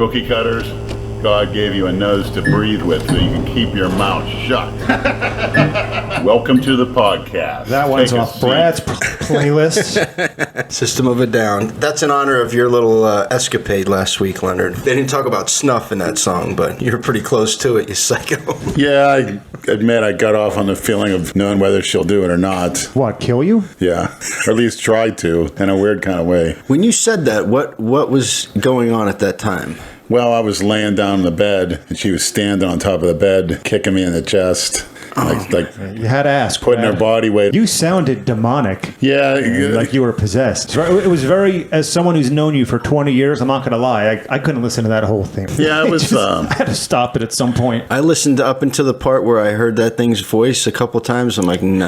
cookie cutters, God gave you a nose to breathe with so you can keep your mouth shut. Welcome to the podcast. That one's off Brad's playlist. System of a Down. That's in honor of your little escapade last week, Leonard. They didn't talk about snuff in that song, but you're pretty close to it, you psycho. Yeah, I admit I got off on the feeling of knowing whether she'll do it or not. What, kill you? Yeah, or at least try to, in a weird kind of way. When you said that, what was going on at that time? Well, I was laying down in the bed, and she was standing on top of the bed, kicking me in the chest. Like You had to ask. putting Brad. her body weight. You sounded demonic. Yeah. Like you were possessed. It was very, as someone who's known you for 20 years, I'm not going to lie, I couldn't listen to that whole thing. Yeah, it was... I had to stop it at some point. I listened up until the part where I heard that thing's voice a couple times. I'm like, no.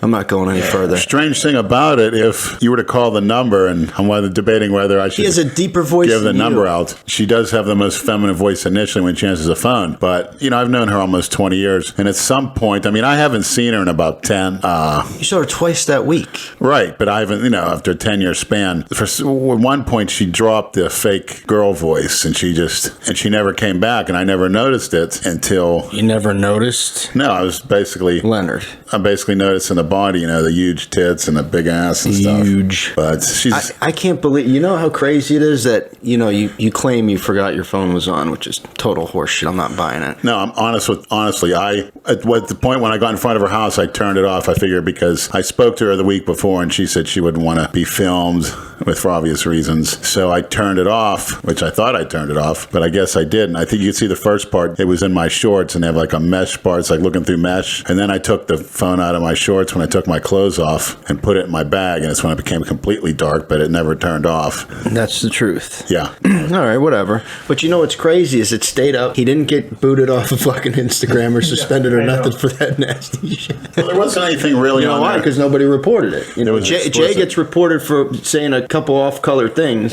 I'm not going any further. Strange thing about it, if you were to call the number, and I'm debating whether I should She has a deeper voice give the than number you. out. She does have the most feminine voice initially when she answers the phone. But, I've known her almost 20 years. And at some point, I haven't seen her in about 10. You saw her twice that week. Right, but I haven't, after a 10-year span. At one point, she dropped the fake girl voice, and she never came back, and I never noticed it until... You never noticed? No, I was basically... Leonard. I'm basically noticing the body, the huge tits and the big ass and stuff. Huge. But she's... I can't believe... You know how crazy it is that, you claim you forgot your phone was on, which is total horseshit. I'm not buying it. No, I'm honestly, at the point when I got in front of her house, I turned it off. I figured because I spoke to her the week before and she said she wouldn't want to be filmed for obvious reasons. So I turned it off, which I thought I turned it off, but I guess I didn't. I think you can see the first part. It was in my shorts and they have like a mesh part. It's like looking through mesh. And then I took the phone out of my shorts when I took my clothes off and put it in my bag. And it's when it became completely dark, but it never turned off. That's the truth. Yeah. All right, whatever. But what's crazy is it stayed up. He didn't get booted off of fucking Instagram or suspended or nothing for that nasty shit. Well, there wasn't anything really on why? there. Because nobody reported it. Jay gets reported for saying a couple off-color things.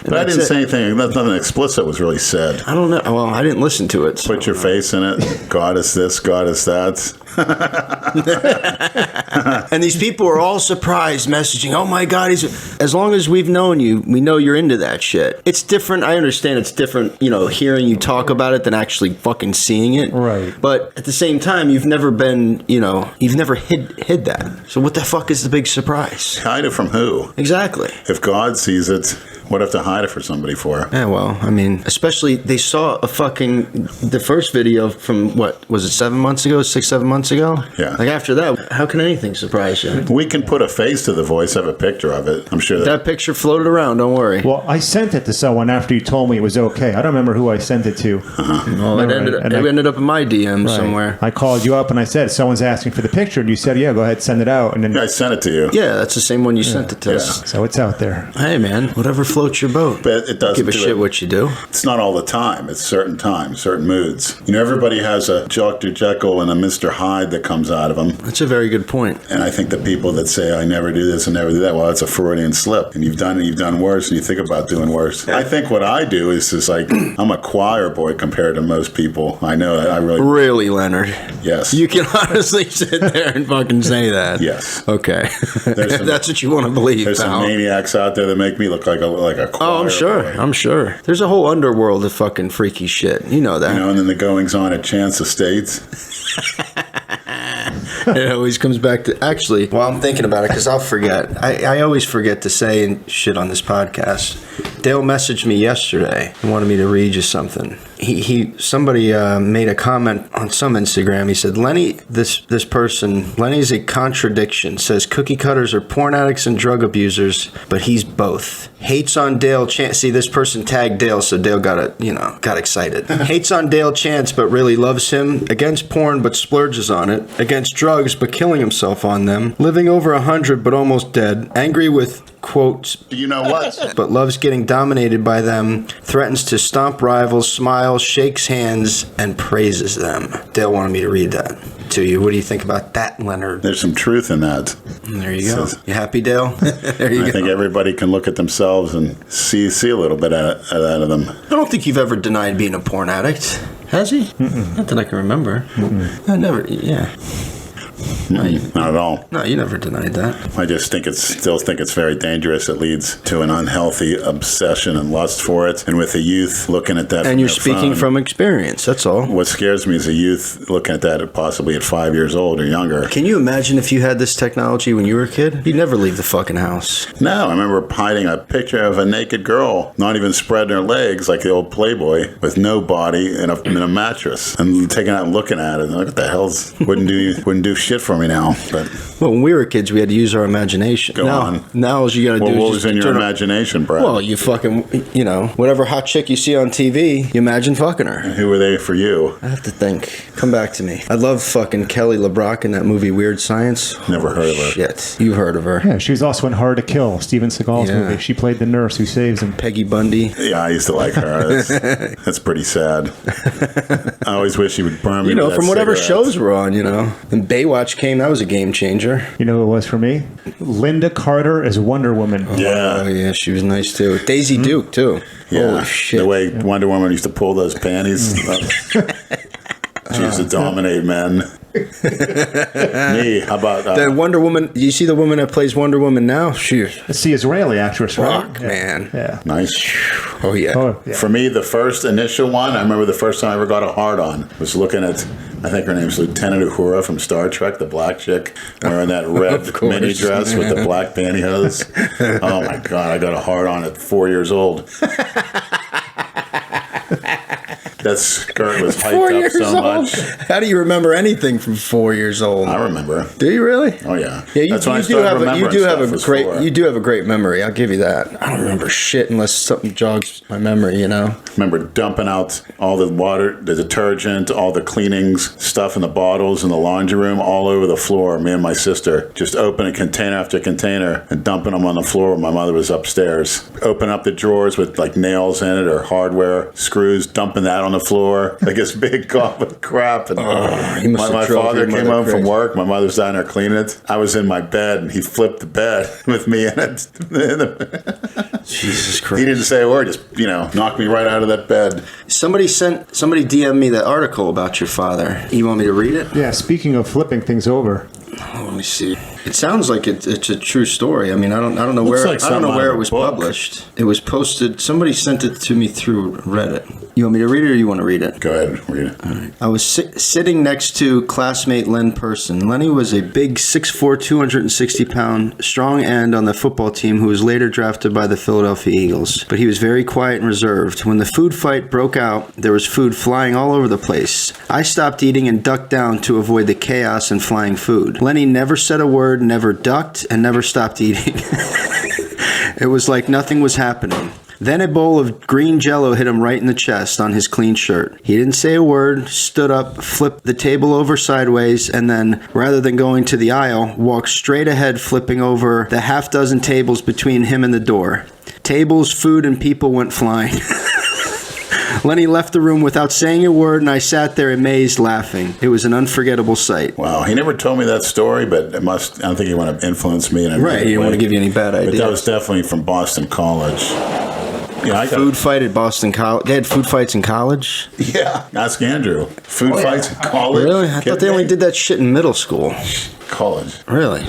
But I didn't say anything. Nothing explicit was really said. I don't know. Well, I didn't listen to it. So. Put your face in it. Goddess this, goddess that. And these people are all surprised, messaging, oh my God, as long as we've known you, we know you're into that shit. It's different. I understand it's different, hearing you talk about it than actually fucking seeing it. Right. But at the same time, you've never been, you've never hid that. So what the fuck is the big surprise? Hide it from who? Exactly. If God sees it, what have to hide it for somebody for? Yeah, well, especially they saw the first video from, what, was it 7 months ago, 6-7 months ago? Yeah. Like after that, how can anything surprise you? We can put a face to the voice, have a picture of it. I'm sure That picture floated around, don't worry. Well, I sent it to someone after you told me it was okay. I don't remember who I sent it to. Well, it ended up in my DM somewhere. I called you up and I said, someone's asking for the picture. And you said, yeah, go ahead, send it out. And then I sent it to you. Yeah, that's the same one you sent it to us. So it's out there. Hey, man, whatever floats your boat. But it doesn't give a shit what you do. It's not all the time. It's certain times, certain moods. Everybody has a Dr. Jekyll and a Mr. Hyde that comes out of them. That's a very good point. And I think the people that say, I never do this and never do that, well, that's a Freudian slip. And you've done worse and you think about doing worse. I think what I do is like, I'm a choir boy compared to most people. I know that I really... Really, Leonard? Yes. You can honestly sit there and fucking say that. Yes. Okay. That's what you want to believe, There's some maniacs out there that make me look like a choir Oh, I'm sure. boy. I'm sure. There's a whole underworld of fucking freaky shit. You know that. And then the goings on at Chance Estates. It always comes back to... Actually, while I'm thinking about it, because I'll forget. I always forget to say shit on this podcast. Dale messaged me yesterday. He wanted me to read you something. Somebody made a comment on some Instagram. He said, Lenny, this person, Lenny's a contradiction. Says cookie cutters are porn addicts and drug abusers, but he's both. Hates on Dale Chance. See, this person tagged Dale, so Dale got excited. Hates on Dale Chance, but really loves him. Against porn, but splurges on it. Against drugs, but killing himself on them. Living over 100, but almost dead. Angry with, quote, You know what? but loves getting dominated by them. Threatens to stomp rivals, smiles, shakes hands, and praises them. Dale wanted me to read that to you. What do you think about that, Leonard? There's some truth in that. There you go. You happy, Dale? There you go. I think everybody can look at themselves and see a little bit out of them. I don't think you've ever denied being a porn addict. Has he? Not that I can remember. I never, yeah. Not at all. No, you never denied that. I just still think it's very dangerous. It leads to an unhealthy obsession and lust for it. And with the youth looking at that, And you're speaking from experience. That's all. What scares me is the youth looking at that possibly at 5 years old or younger. Can you imagine if you had this technology when you were a kid? You'd never leave the fucking house. No, I remember hiding a picture of a naked girl, not even spreading her legs like the old Playboy, with no body in a mattress, and taking out and looking at it. And what the hell's wouldn't do shit for me now. But Well, when we were kids, we had to use our imagination. Go on. Now, all you got to do is what just was in your turn imagination, Brad? Well, you fucking, whatever hot chick you see on TV, you imagine fucking her. Who were they for you? I have to think. Come back to me. I love fucking Kelly LeBrock in that movie Weird Science. Never heard of her. Shit. You've heard of her. Yeah, she was also in Hard to Kill, Steven Seagal's Yeah. movie. She played the nurse who saves him. Peggy Bundy. Yeah, I used to like her. That's pretty sad. I always wish she would burn me. with that From whatever cigarette. shows were on, And Baywatch came, that was a game changer. You know who it was for me? Linda Carter as Wonder Woman. Yeah. Oh, yeah, she was nice too. Daisy Duke, too. Yeah, Holy shit. the way Wonder Woman used to pull those panties. She used to dominate men. Me, how about The Wonder Woman, you see the woman that plays Wonder Woman now? She's It's the Israeli actress, right? rock, man. Yeah. nice? Oh, yeah. Oh, yeah. For me, the first initial one, I remember the first time I ever got a hard on was looking at, I think her name's Lieutenant Uhura from Star Trek, the black chick, wearing that red Of course. mini dress with the black pantyhose. Oh my God, I got a hard on at 4 years old. That skirt was 4 hyped up years so old? much. How do you remember anything from 4 years old? I remember. Do you really? Oh yeah. Yeah, you, That's when I you do started have a, you remembering do have stuff a was great for. you do have a great memory. I'll give you that. I don't remember shit unless something jogs my memory. Remember dumping out all the water, the detergent, all the cleanings, stuff in the bottles in the laundry room, all over the floor. Me and my sister just opening container after container and dumping them on the floor when my mother was upstairs. Open up the drawers with like nails in it or hardware, screws, dumping that on the floor. Like this big gob of crap. And you must my have drove father your came mother home from crazy. work. My mother's down there cleaning it. I was in my bed and he flipped the bed with me in it. Jesus He Christ! didn't say a word, just, knocked me right out of that bed. Somebody DM'd me that article about your father. You want me to read it? Yeah, speaking of flipping things over. Oh, let me see. It sounds like it's a true story. I mean, I don't know Looks where like I don't know something out where of it a was book. published. It was posted. Somebody sent it to me through Reddit. You want me to read it, or you want to read it? Go ahead, read it. I was sitting next to classmate Len Person. Lenny was a big 6'4", 260-pound strong end on the football team who was later drafted by the Philadelphia Eagles. But he was very quiet and reserved. When the food fight broke out, there was food flying all over the place. I stopped eating and ducked down to avoid the chaos and flying food. Lenny never said a word, never ducked, and never stopped eating. It was like nothing was happening. Then a bowl of green Jell-O hit him right in the chest on his clean shirt. He didn't say a word, stood up, flipped the table over sideways, and then, rather than going to the aisle, walked straight ahead, flipping over the half dozen tables between him and the door. Tables, food, and people went flying. Lenny left the room without saying a word, and I sat there amazed, laughing. It was an unforgettable sight. Wow, he never told me that story, but I don't think he wanted to influence me in a Right, negative he didn't way. want to give you any bad But ideas. that was definitely from Boston College. Yeah, I got Food fight at Boston College. They had food fights in college? Yeah, ask Andrew. Food fights in college. Really? I thought they only did that shit in middle school. college. Really?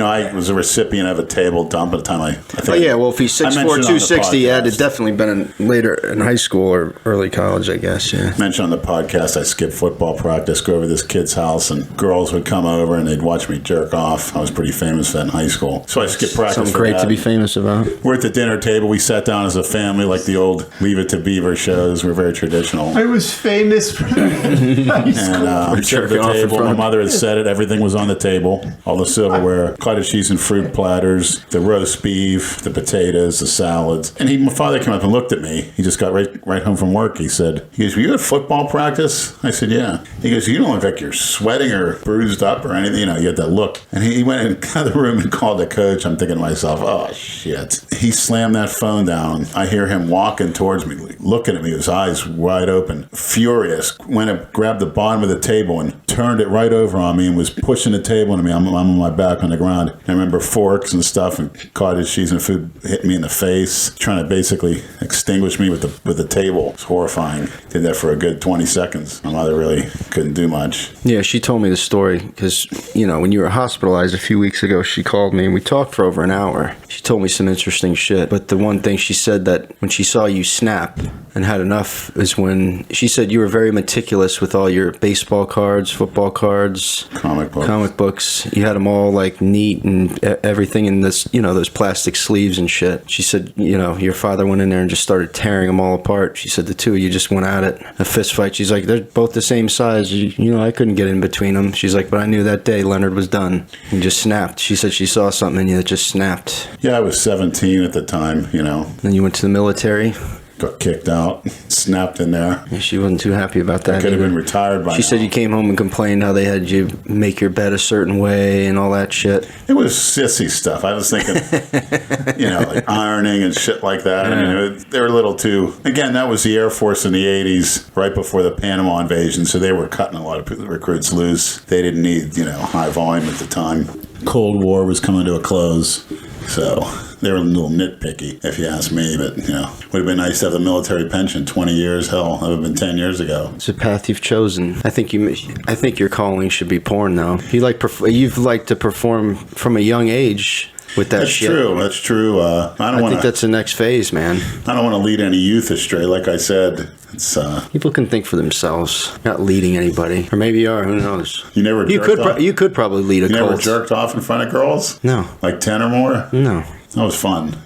I was a recipient of a table dump at the time. I think. Oh, yeah, well, if he's 6'4", I mentioned on the 260, yeah, podcast. it'd definitely been later in high school or early college, I guess, yeah. Mentioned on the podcast, I skipped football practice, go over to this kid's house, and girls would come over and they'd watch me jerk off. I was pretty famous for that in high school. So I skipped practice. Something for great that. to be famous about. We're at the dinner table. We sat down as a family like the old Leave It to Beaver shows. We're very traditional. I was famous for And I'm sitting at jerking the off in table. front My of- mother had said it. Everything was on the table. All the silverware, cottage cheese and fruit platters, the roast beef, the potatoes, the salads. And my father came up and looked at me. He just got right home from work. He goes, were you at football practice? I said, yeah. He goes, you don't look like you're sweating or bruised up or anything. You had that look. And he went out of the room and called the coach. I'm thinking to myself, oh, shit. He slammed that phone down. I hear him walking towards me, looking at me, his eyes wide open, furious. Went up, grabbed the bottom of the table and turned it right over on me and was pushing the table into me. I'm on my back on the ground. I remember forks and stuff and cottage cheese and food hitting me in the face, trying to basically extinguish me with the table. It's horrifying. Did that for a good 20 seconds. My mother really couldn't do much. Yeah, she told me the story because, when you were hospitalized a few weeks ago, she called me and we talked for over an hour. She told me some interesting shit. But the one thing she said that when she saw you snap and had enough is when she said you were very meticulous with all your baseball cards, football cards, comic books. You had them all like neat and everything in this, those plastic sleeves and shit. She said, your father went in there and just started tearing them all apart. She said the two of you just went at it, a fist fight. She's like, they're both the same size. I couldn't get in between them. She's like, but I knew that day Leonard was done. He just snapped. She said she saw something in you that just snapped. Yeah, I was 17 at the time, Then you went to the military. Got kicked out, snapped in there. Yeah, she wasn't too happy about that. I could have been retired by now. She said you came home and complained how they had you make your bed a certain way and all that shit. It was sissy stuff. I was thinking, like ironing and shit like that. Yeah. I mean, they were a little too... Again, that was the Air Force in the 80s, right before the Panama invasion, so they were cutting a lot of recruits loose. They didn't need, high volume at the time. Cold War was coming to a close, so... They were a little nitpicky, if you ask me, but, would have been nice to have the military pension 20 years. Hell, that would have been 10 years ago. It's a path you've chosen. I think your calling should be porn, though. You've liked to perform from a young age with that That's shit. That's true. I think that's the next phase, man. I don't want to lead any youth astray. Like I said, it's... People can think for themselves. Not leading anybody. Or maybe you are. Who knows? You never jerked off? You could probably lead a cult. You never jerked off in front of girls? No. Like 10 or more? No. That was fun.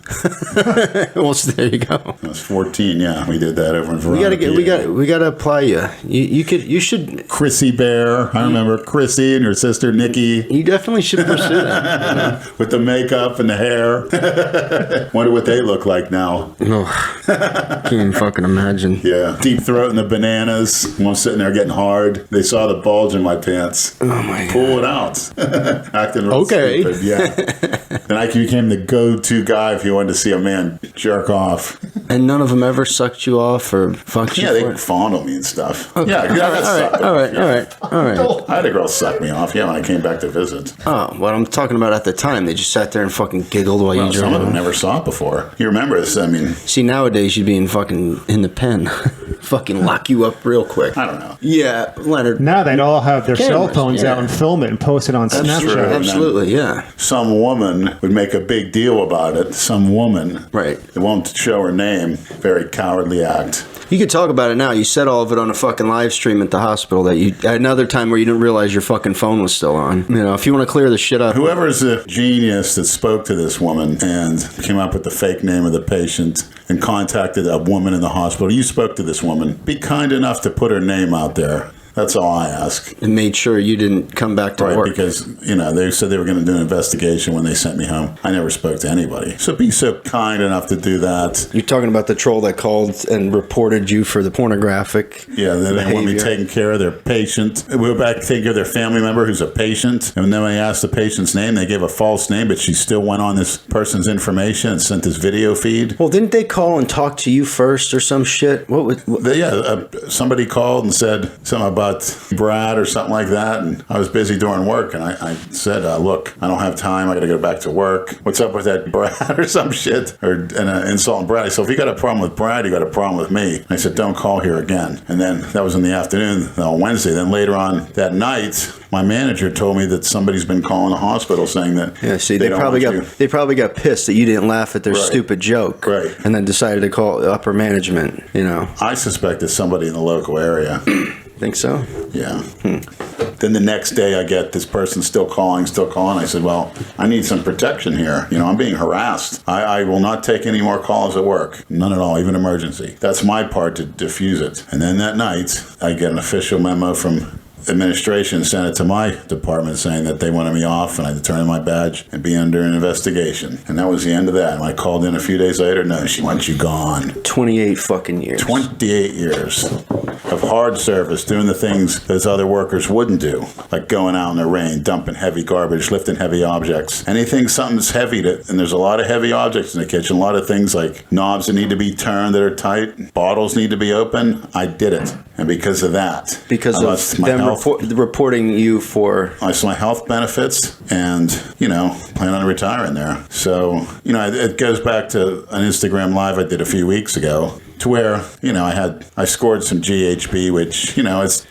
Well, so there you go. I was 14. Yeah, we did that over in Veronica. We gotta apply you. You should. Chrissy Bear. I remember Chrissy and her sister Nikki. You definitely should pursue that. With the makeup and the hair. Wonder what they look like now. Oh, can't even fucking imagine. Yeah, deep throat and the bananas. One sitting there getting hard. They saw the bulge in my pants. Oh my god. Pull it out. Acting real stupid. Yeah. Then I became the go-to guy if you wanted to see a man jerk off. And none of them ever sucked you off or fucked you? Yeah, they fondled me and stuff. Okay. Yeah, I got sucked off. All right. I had a girl suck me off, when I came back to visit. Oh, what I'm talking about at the time, they just sat there and fucking giggled while you Some of them drove. never saw it before. You remember this, I mean... See, nowadays you'd be in the pen. Fucking lock you up real quick. I don't know. Yeah, Leonard. Now they'd all have their cell Cameras, phones out and film it and post it on Snapchat. true. Absolutely, yeah. Some woman would make a big deal about it. Some woman. Right. They won't show her name. Very cowardly act. You could talk about it now. You said all of it on a fucking live stream at the hospital that you at another time where you didn't realize your fucking phone was still on. If you want to clear the shit up. Whoever's the genius that spoke to this woman and came up with the fake name of the patient and contacted a woman in the hospital, you spoke to this woman. Be kind enough to put her name out there. That's all I ask. And made sure you didn't come back to work. Because, they said they were going to do an investigation when they sent me home. I never spoke to anybody. So be so kind enough to do that. You're talking about the troll that called and reported you for the pornographic Yeah, they didn't want me taking care of their patient. We were back taking care of their family member who's a patient. And then when they asked the patient's name, they gave a false name, but she still went on this person's information and sent this video feed. Well, didn't they call and talk to you first or some shit? Somebody called and said something about Brad or something like that, and I was busy doing work, and I said, look, I don't have time, I gotta go back to work. What's up with that Brad or some shit? And insulting Brad. So if you got a problem with Brad, you got a problem with me. And I said, don't call here again. And then that was in the afternoon on Wednesday. Then later on that night, my manager told me that somebody's been calling the hospital saying that they probably got pissed that you didn't laugh at their stupid joke, right? And then decided to call upper management. I suspect it's somebody in the local area. Think so? Yeah. Then the next day I get this person still calling. I said, well, I need some protection here. I'm being harassed. I will not take any more calls at work. None at all, even emergency. That's my part to diffuse it. And then that night I get an official memo from administration sent it to my department saying that they wanted me off and I had to turn in my badge and be under an investigation. And that was the end of that. And I called in a few days later. No, she wants you gone. 28 fucking years. 28 years of hard service, doing the things those other workers wouldn't do, like going out in the rain, dumping heavy garbage, lifting heavy objects. Anything, something's heavy, and there's a lot of heavy objects in the kitchen, a lot of things like knobs that need to be turned that are tight, bottles need to be open. I did it. And because of that, because of them reporting you for... I lost my health benefits and, plan on retiring there. So, it goes back to an Instagram Live I did a few weeks ago, to where, I scored some GHB, which,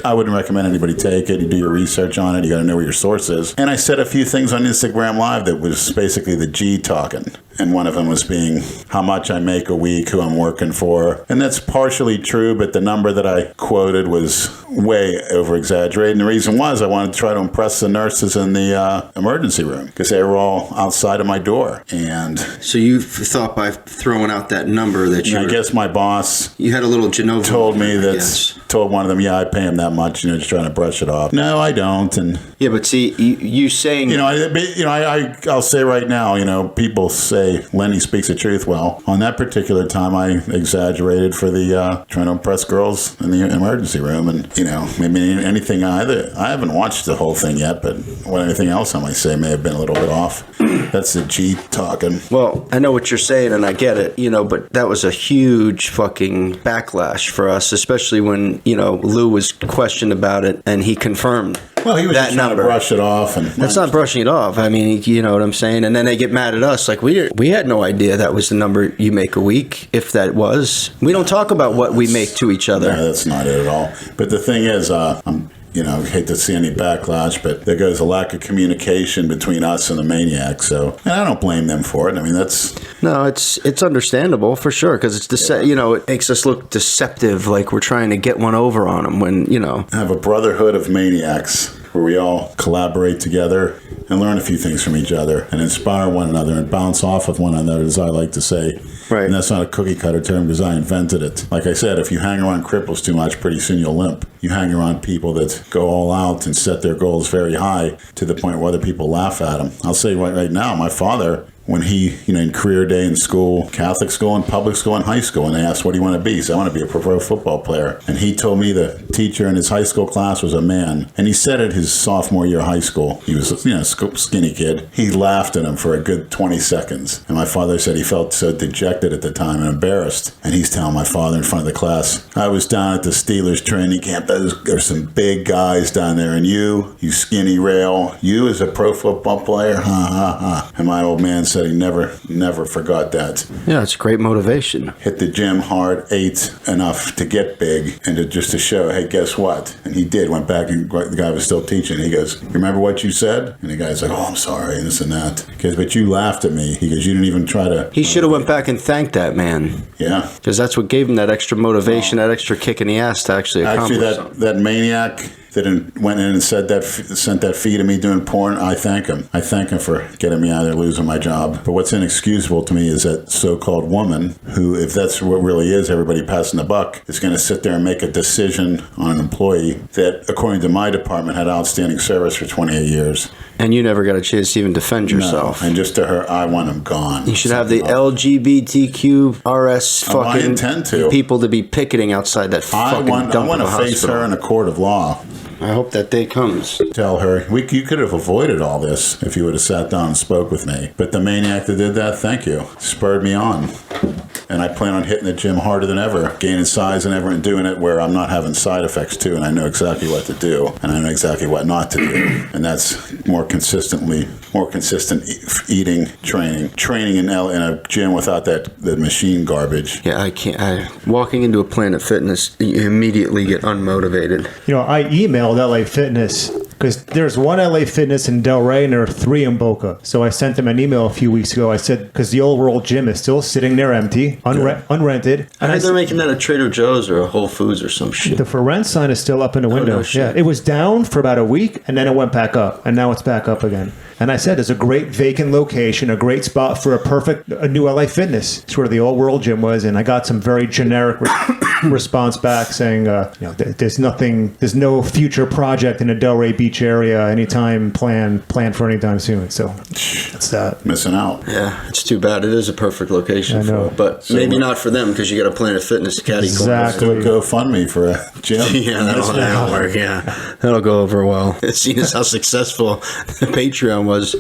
I wouldn't recommend anybody take it. You do your research on it. You got to know where your source is. And I said a few things on Instagram Live that was basically the G talking. And one of them was being how much I make a week, who I'm working for. And that's partially true, but the number that I quoted was way over exaggerated. And the reason was I wanted to try to impress the nurses in the emergency room because they were all outside of my door. And so you thought by throwing out that number that I guess my boss... You had a little Genova... Told me that... Told one of them, yeah, I pay him that much, just trying to brush it off. No, I don't. And yeah, but see, you saying... I'll say right now, people say Lenny speaks the truth. Well, on that particular time, I exaggerated for the trying to impress girls in the emergency room. And, maybe anything either. I haven't watched the whole thing yet, but anything else I might say may have been a little bit off. That's the G talking. Well, I know what you're saying, and I get it, but that was a huge fucking backlash for us, especially when, Lou was questioned about it, and he confirmed. Well, he was that just trying to brush it off. And that's not brushing it off. I mean, you know what I'm saying? And then they get mad at us. Like, we had no idea that was the number you make a week, if that was. We don't talk about what we make to each other. No, that's not it at all. But the thing is, hate to see any backlash, but there goes a lack of communication between us and the Maniacs. So, and I don't blame them for it. I mean, no, it's understandable for sure because it's it makes us look deceptive, like we're trying to get one over on them when have a brotherhood of maniacs where we all collaborate together and learn a few things from each other and inspire one another and bounce off of one another, as I like to say. Right. And that's not a cookie cutter term because I invented it. Like I said, if you hang around cripples too much, pretty soon you'll limp. You hang around people that go all out and set their goals very high to the point where other people laugh at them. I'll say right now, my father, when he, in career day in school, Catholic school and public school and high school, and they asked, what do you want to be? He said, I want to be a pro football player. And he told me the teacher in his high school class was a man. And he said it his sophomore year of high school. He was a skinny kid. He laughed at him for a good 20 seconds. And my father said he felt so dejected at the time and embarrassed. And he's telling my father in front of the class, I was down at the Steelers training camp. There's some big guys down there. And you skinny rail, you as a pro football player, ha, ha, ha. And my old man said he never forgot that. Yeah, it's great motivation. Hit the gym hard, ate enough to get big, and just to show, hey, guess what? And he did. Went back, and the guy was still teaching. He goes, remember what you said? And the guy's like, oh, I'm sorry, and this and that. He goes, but you laughed at me. He goes, you didn't even try to... He should have went back and thanked that man. Yeah. Because that's what gave him that extra motivation, that extra kick in the ass to actually accomplish something. That maniac that went in and sent that fee to me doing porn, I thank him. I thank him for getting me out of there, losing my job. But what's inexcusable to me is that so-called woman who, if that's what really is, everybody passing the buck, is going to sit there and make a decision on an employee that, according to my department, had outstanding service for 28 years. And you never got a chance to even defend yourself. No, and just to her, I want him gone. You should have the LGBTQRS fucking people to be picketing outside that fucking dump I want to face her in a court of law. I hope that day comes. Tell her, you could have avoided all this if you would have sat down and spoke with me. But the maniac that did that, thank you, spurred me on. And I plan on hitting the gym harder than ever, gaining size and ever, and doing it where I'm not having side effects too, and I know exactly what to do, and I know exactly what not to do. And that's more consistent eating, training in a gym without the machine garbage. Yeah, I can't. Walking into a Planet Fitness, you immediately get unmotivated. I emailed LA Fitness because there's one LA Fitness in Delray and there are 3 in Boca. So I sent them an email a few weeks ago. I said, because the old world gym is still sitting there empty, unrented. I heard they're making that at Trader Joe's or a Whole Foods or some shit. The for rent sign is still up in the window. No shit. Yeah, it was down for about a week and then it went back up. And now it's back up again. And I said, it's a great vacant location, a great spot for a new LA Fitness. It's where the old world gym was. And I got some very generic response back saying, there's no future project in the Delray Beach area anytime planned for anytime soon. So that's that. Missing out. Yeah, it's too bad. It is a perfect location I for know. it, but maybe not for them because you got a Planet Fitness caddy. Exactly. Go fund me for a gym. Yeah, that'll work. Yeah, that'll go over well. Seeing as how successful the Patreon was,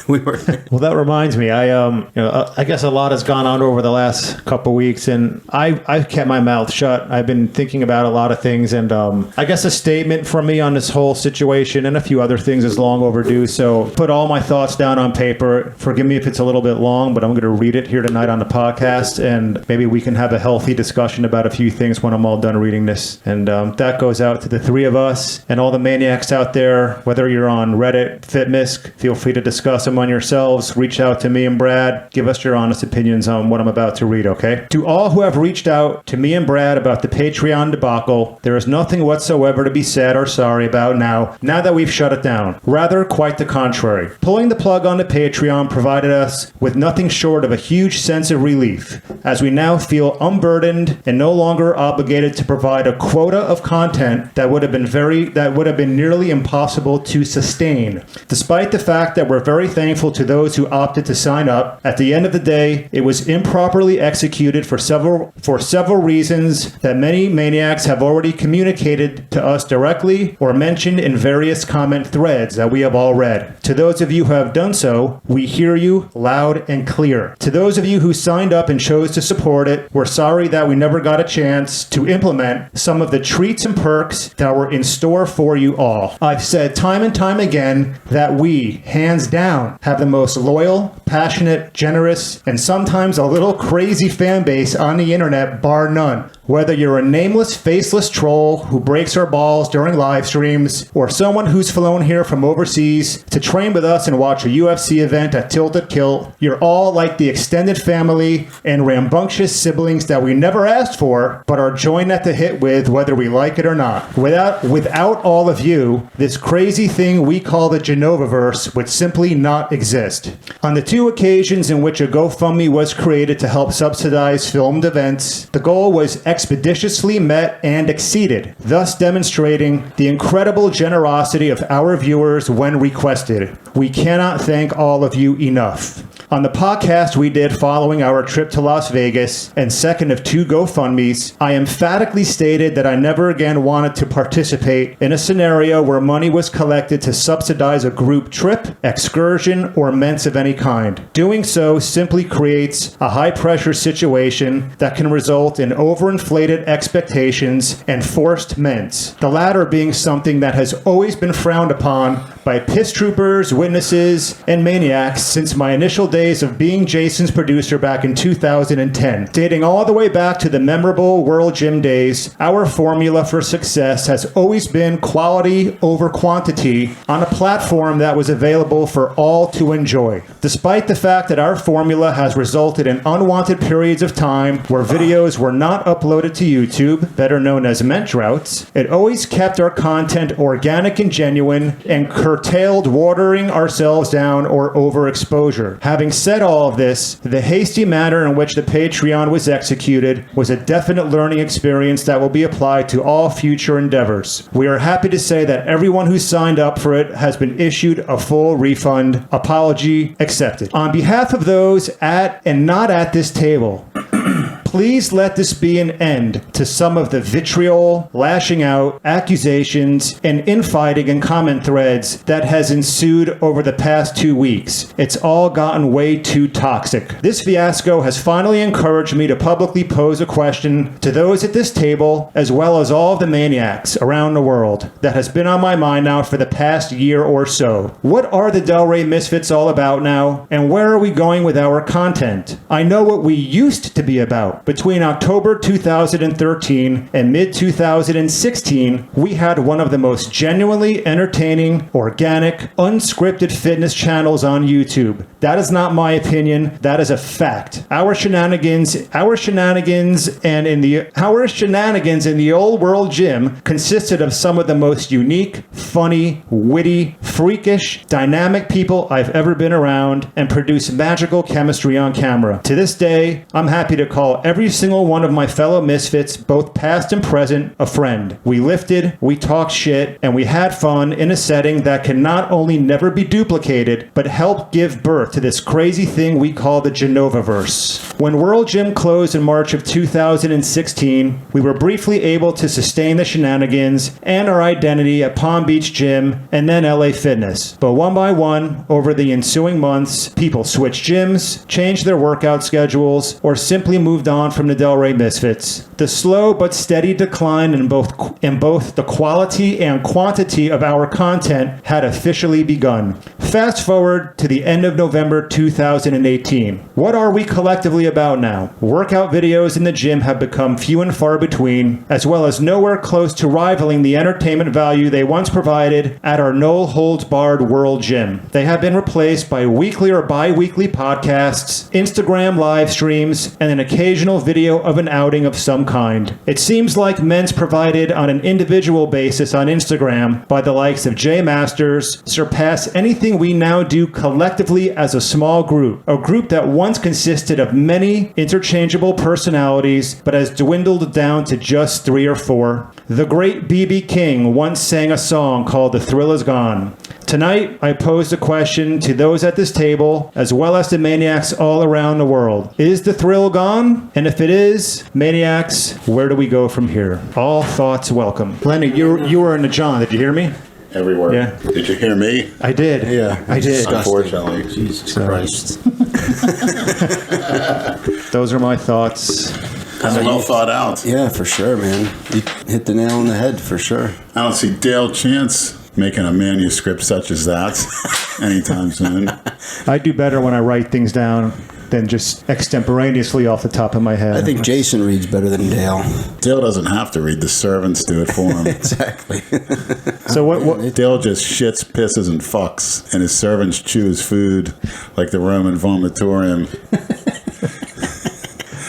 we were. Well, that reminds me. I guess a lot has gone on over the last couple weeks, and I've kept my mouth shut. I've been thinking about a lot of things, and I guess a statement from me on this whole situation and a few other things is long overdue. So put all my thoughts down on paper. Forgive me if it's a little bit long, but I'm going to read it here tonight on the podcast, and maybe we can have a healthy discussion about a few things when I'm all done reading this. And that goes out to the three of us and all the maniacs out there. Whether you're on Reddit, FitMisk, feel free to discuss among yourselves. Reach out to me and Brad. Give us your honest opinions on what I'm about to read, okay? To all who have reached out to me and Brad about the Patreon debacle, there is nothing whatsoever to be said or sorry about now that we've shut it down. Rather, quite the contrary. Pulling the plug on the Patreon provided us with nothing short of a huge sense of relief, as we now feel unburdened and no longer obligated to provide a quota of content that would have been nearly impossible to sustain. Despite the fact that we're very thankful to those who opted to sign up, at the end of the day, it was improperly executed for several reasons that many maniacs have already communicated to us directly or mentioned in various comment threads that we have all read. To those of you who have done so, we hear you loud and clear. To those of you who signed up and chose to support it, we're sorry that we never got a chance to implement some of the treats and perks that were in store for you all. I've said time and time again that we, hands down, have the most loyal, passionate, generous, and sometimes a little crazy fan base on the internet, bar none. Whether you're a nameless, faceless troll who breaks our balls during live streams, or someone who's flown here from overseas to train with us and watch a UFC event at Tilted Kilt, you're all like the extended family and rambunctious siblings that we never asked for, but are joined at the hip with whether we like it or not. Without all of you, this crazy thing we call the Genovaverse would simply not exist. On the two occasions in which a GoFundMe was created to help subsidize filmed events, the goal was expeditiously met and exceeded, thus demonstrating the incredible generosity of our viewers when requested. We cannot thank all of you enough. On the podcast we did following our trip to Las Vegas, and second of two GoFundMes, I emphatically stated that I never again wanted to participate in a scenario where money was collected to subsidize a group trip, excursion, or ments of any kind. Doing so simply creates a high-pressure situation that can result in overinflated expectations and forced ments, the latter being something that has always been frowned upon by piss troopers, witnesses, and maniacs since my initial days of being Jason's producer back in 2010. Dating all the way back to the memorable World Gym days, our formula for success has always been quality over quantity on a platform that was available for all to enjoy. Despite the fact that our formula has resulted in unwanted periods of time where videos were not uploaded to YouTube, better known as ment droughts, it always kept our content organic and genuine and curtailed watering ourselves down or overexposure. Having said all of this, the hasty manner in which the Patreon was executed was a definite learning experience that will be applied to all future endeavors. We are happy to say that everyone who signed up for it has been issued a full refund. Apology accepted. On behalf of those at and not at this table, please let this be an end to some of the vitriol, lashing out, accusations, and infighting in comment threads that has ensued over the past 2 weeks. It's all gotten way too toxic. This fiasco has finally encouraged me to publicly pose a question to those at this table, as well as all of the maniacs around the world, that has been on my mind now for the past year or so. What are the Delray Misfits all about now, and where are we going with our content? I know what we used to be about. Between October 2013 and mid-2016, we had one of the most genuinely entertaining, organic, unscripted fitness channels on YouTube. That is not my opinion. That is a fact. Our shenanigans in the old world gym consisted of some of the most unique, funny, witty, freakish, dynamic people I've ever been around and produced magical chemistry on camera. To this day, I'm happy to call every single one of my fellow misfits, both past and present, a friend. We lifted, we talked shit, and we had fun in a setting that can not only never be duplicated, but help give birth to this crazy thing we call the Genovaverse. When World Gym closed in March of 2016, we were briefly able to sustain the shenanigans and our identity at Palm Beach Gym and then LA Fitness. But one by one, over the ensuing months, people switched gyms, changed their workout schedules, or simply moved on from the Delray Misfits. The slow but steady decline in both the quality and quantity of our content had officially begun. Fast forward to the end of November 2018. What are we collectively about now? Workout videos in the gym have become few and far between, as well as nowhere close to rivaling the entertainment value they once provided at our no-holds-barred World Gym. They have been replaced by weekly or bi-weekly podcasts, Instagram live streams, and an occasional video of an outing of some kind. It seems like men's provided on an individual basis on Instagram by the likes of Jay Masters surpass anything we now do collectively as a small group, a group that once consisted of many interchangeable personalities but has dwindled down to just 3 or 4. The great B.B. King once sang a song called "The Thrill Is Gone." Tonight, I posed a question to those at this table, as well as to maniacs all around the world. Is the thrill gone? And if it is, maniacs, where do we go from here? All thoughts welcome. Lenny, you were in the John. Did you hear me? Everywhere. Yeah. Did you hear me? I did. Yeah. I did. Unfortunately. Jesus Christ. Those are my thoughts. That's well thought out. Yeah, for sure, man. You hit the nail on the head, for sure. I don't see Dale Chance making a manuscript such as that anytime soon. I do better when I write things down than just extemporaneously off the top of my head. I think Jason reads better than Dale. Dale doesn't have to read. The servants do it for him. Exactly. So what Dale just shits, pisses, and fucks, and his servants chew his food like the Roman vomitorium.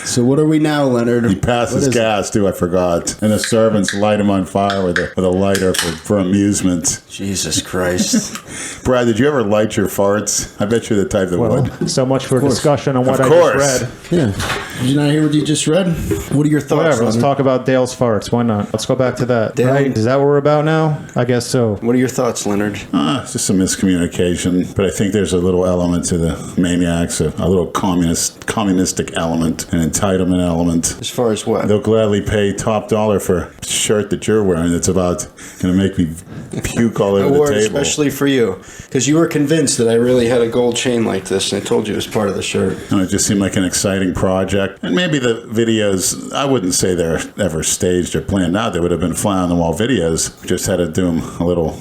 So what are we now, Leonard? He passes gas, too, I forgot. And the servants light him on fire with a lighter for amusement. Jesus Christ. Brad, did you ever light your farts? I bet you're the type that would. So much for discussion on what Of I course. just read. Yeah. Did you not hear what you just read? What are your thoughts? Whatever, let's Leonard? talk about Dale's farts. Why not? Let's go back to that. Dale- Right? Is that what we're about now? I guess so. What are your thoughts, Leonard? It's just a miscommunication. But I think there's a little element to the Maniacs, a little communistic element, an entitlement element. As far as what? They'll gladly pay top dollar for a shirt that you're wearing that's about going to make me puke all I over wore the it table. especially for you, because you were convinced that I really had a gold chain like this, and I told you it was part of the shirt. And it just seemed like an exciting project. And maybe the videos, I wouldn't say they're ever staged or planned out. They would have been fly-on-the-wall videos. We just had to do them a little,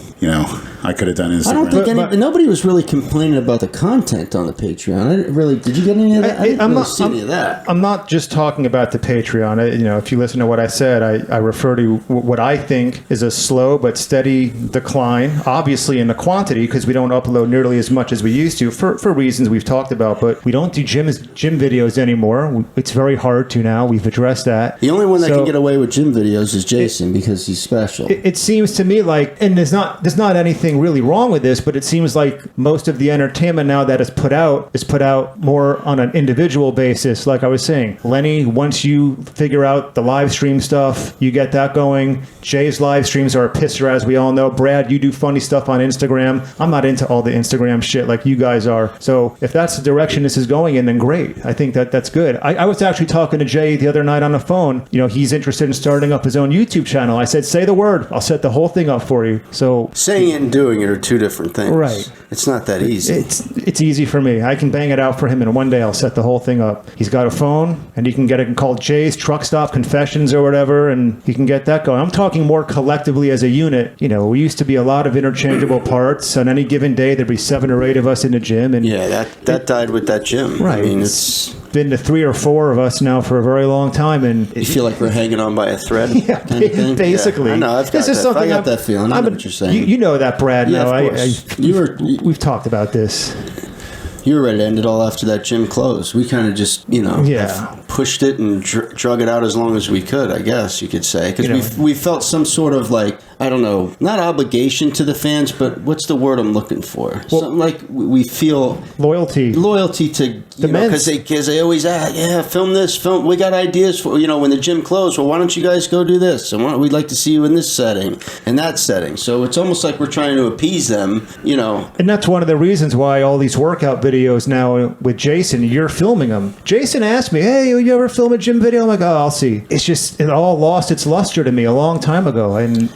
I could have done Instagram. I don't think nobody was really complaining about the content on the Patreon. I didn't really. Did you get any of that? I didn't really see any of that. I'm not just talking about the Patreon. If you listen to what I said, I refer to what I think is a slow but steady decline, obviously in the quantity, because we don't upload nearly as much as we used to for reasons we've talked about. But we don't do gym videos anymore. It's very hard to now. We've addressed that. The only one that can get away with gym videos is Jason because he's special. It seems to me like, and there's not anything really wrong with this, but it seems like most of the entertainment now that is put out more on an individual basis. Like I was saying, Lenny, once you figure out the live stream stuff, you get that going. Jay's live streams are a pisser, as we all know. Brad, you do funny stuff on Instagram. I'm not into all the Instagram shit like you guys are. So if that's the direction this is going in, then great. I think that's good. I was actually talking to Jay the other night on the phone. He's interested in starting up his own YouTube channel. I said, say the word. I'll set the whole thing up for you. So Saying it and doing it are two different things. Right. It's not that easy. It's easy for me. I can bang it out for him in one day. I'll set the whole thing up. He's got a phone, and he can get it called Jay's Truck Stop Confessions or whatever, and he can get that going. I'm talking more collectively as a unit. We used to be a lot of interchangeable parts. On any given day, there'd be 7 or 8 of us in the gym. And yeah, that died with that gym. Right. I mean, it's been to 3 or 4 of us now for a very long time, and you feel like we're hanging on by a thread. Yeah, kind of thing? basically. Yeah, I know. I got that feeling. I know what you're saying. You know that, Brad. Yeah, No, of course. we've talked about this. You were ready to end it all after that gym closed. We kind of just, pushed it and drug it out as long as we could, I guess you could say. Because we felt some sort of I don't know, not obligation to the fans, but what's the word I'm looking for? Something like we feel loyalty to the men, because they always film this, we got ideas for when the gym closed. Well, why don't you guys go do this? And we'd like to see you in this setting and that setting. So it's almost like we're trying to appease them, And that's one of the reasons why all these workout videos now with Jason, you're filming them. Jason asked me, "Hey, you ever film a gym video?" I'm like, "Oh, I'll see." It's just it all lost its luster to me a long time ago, and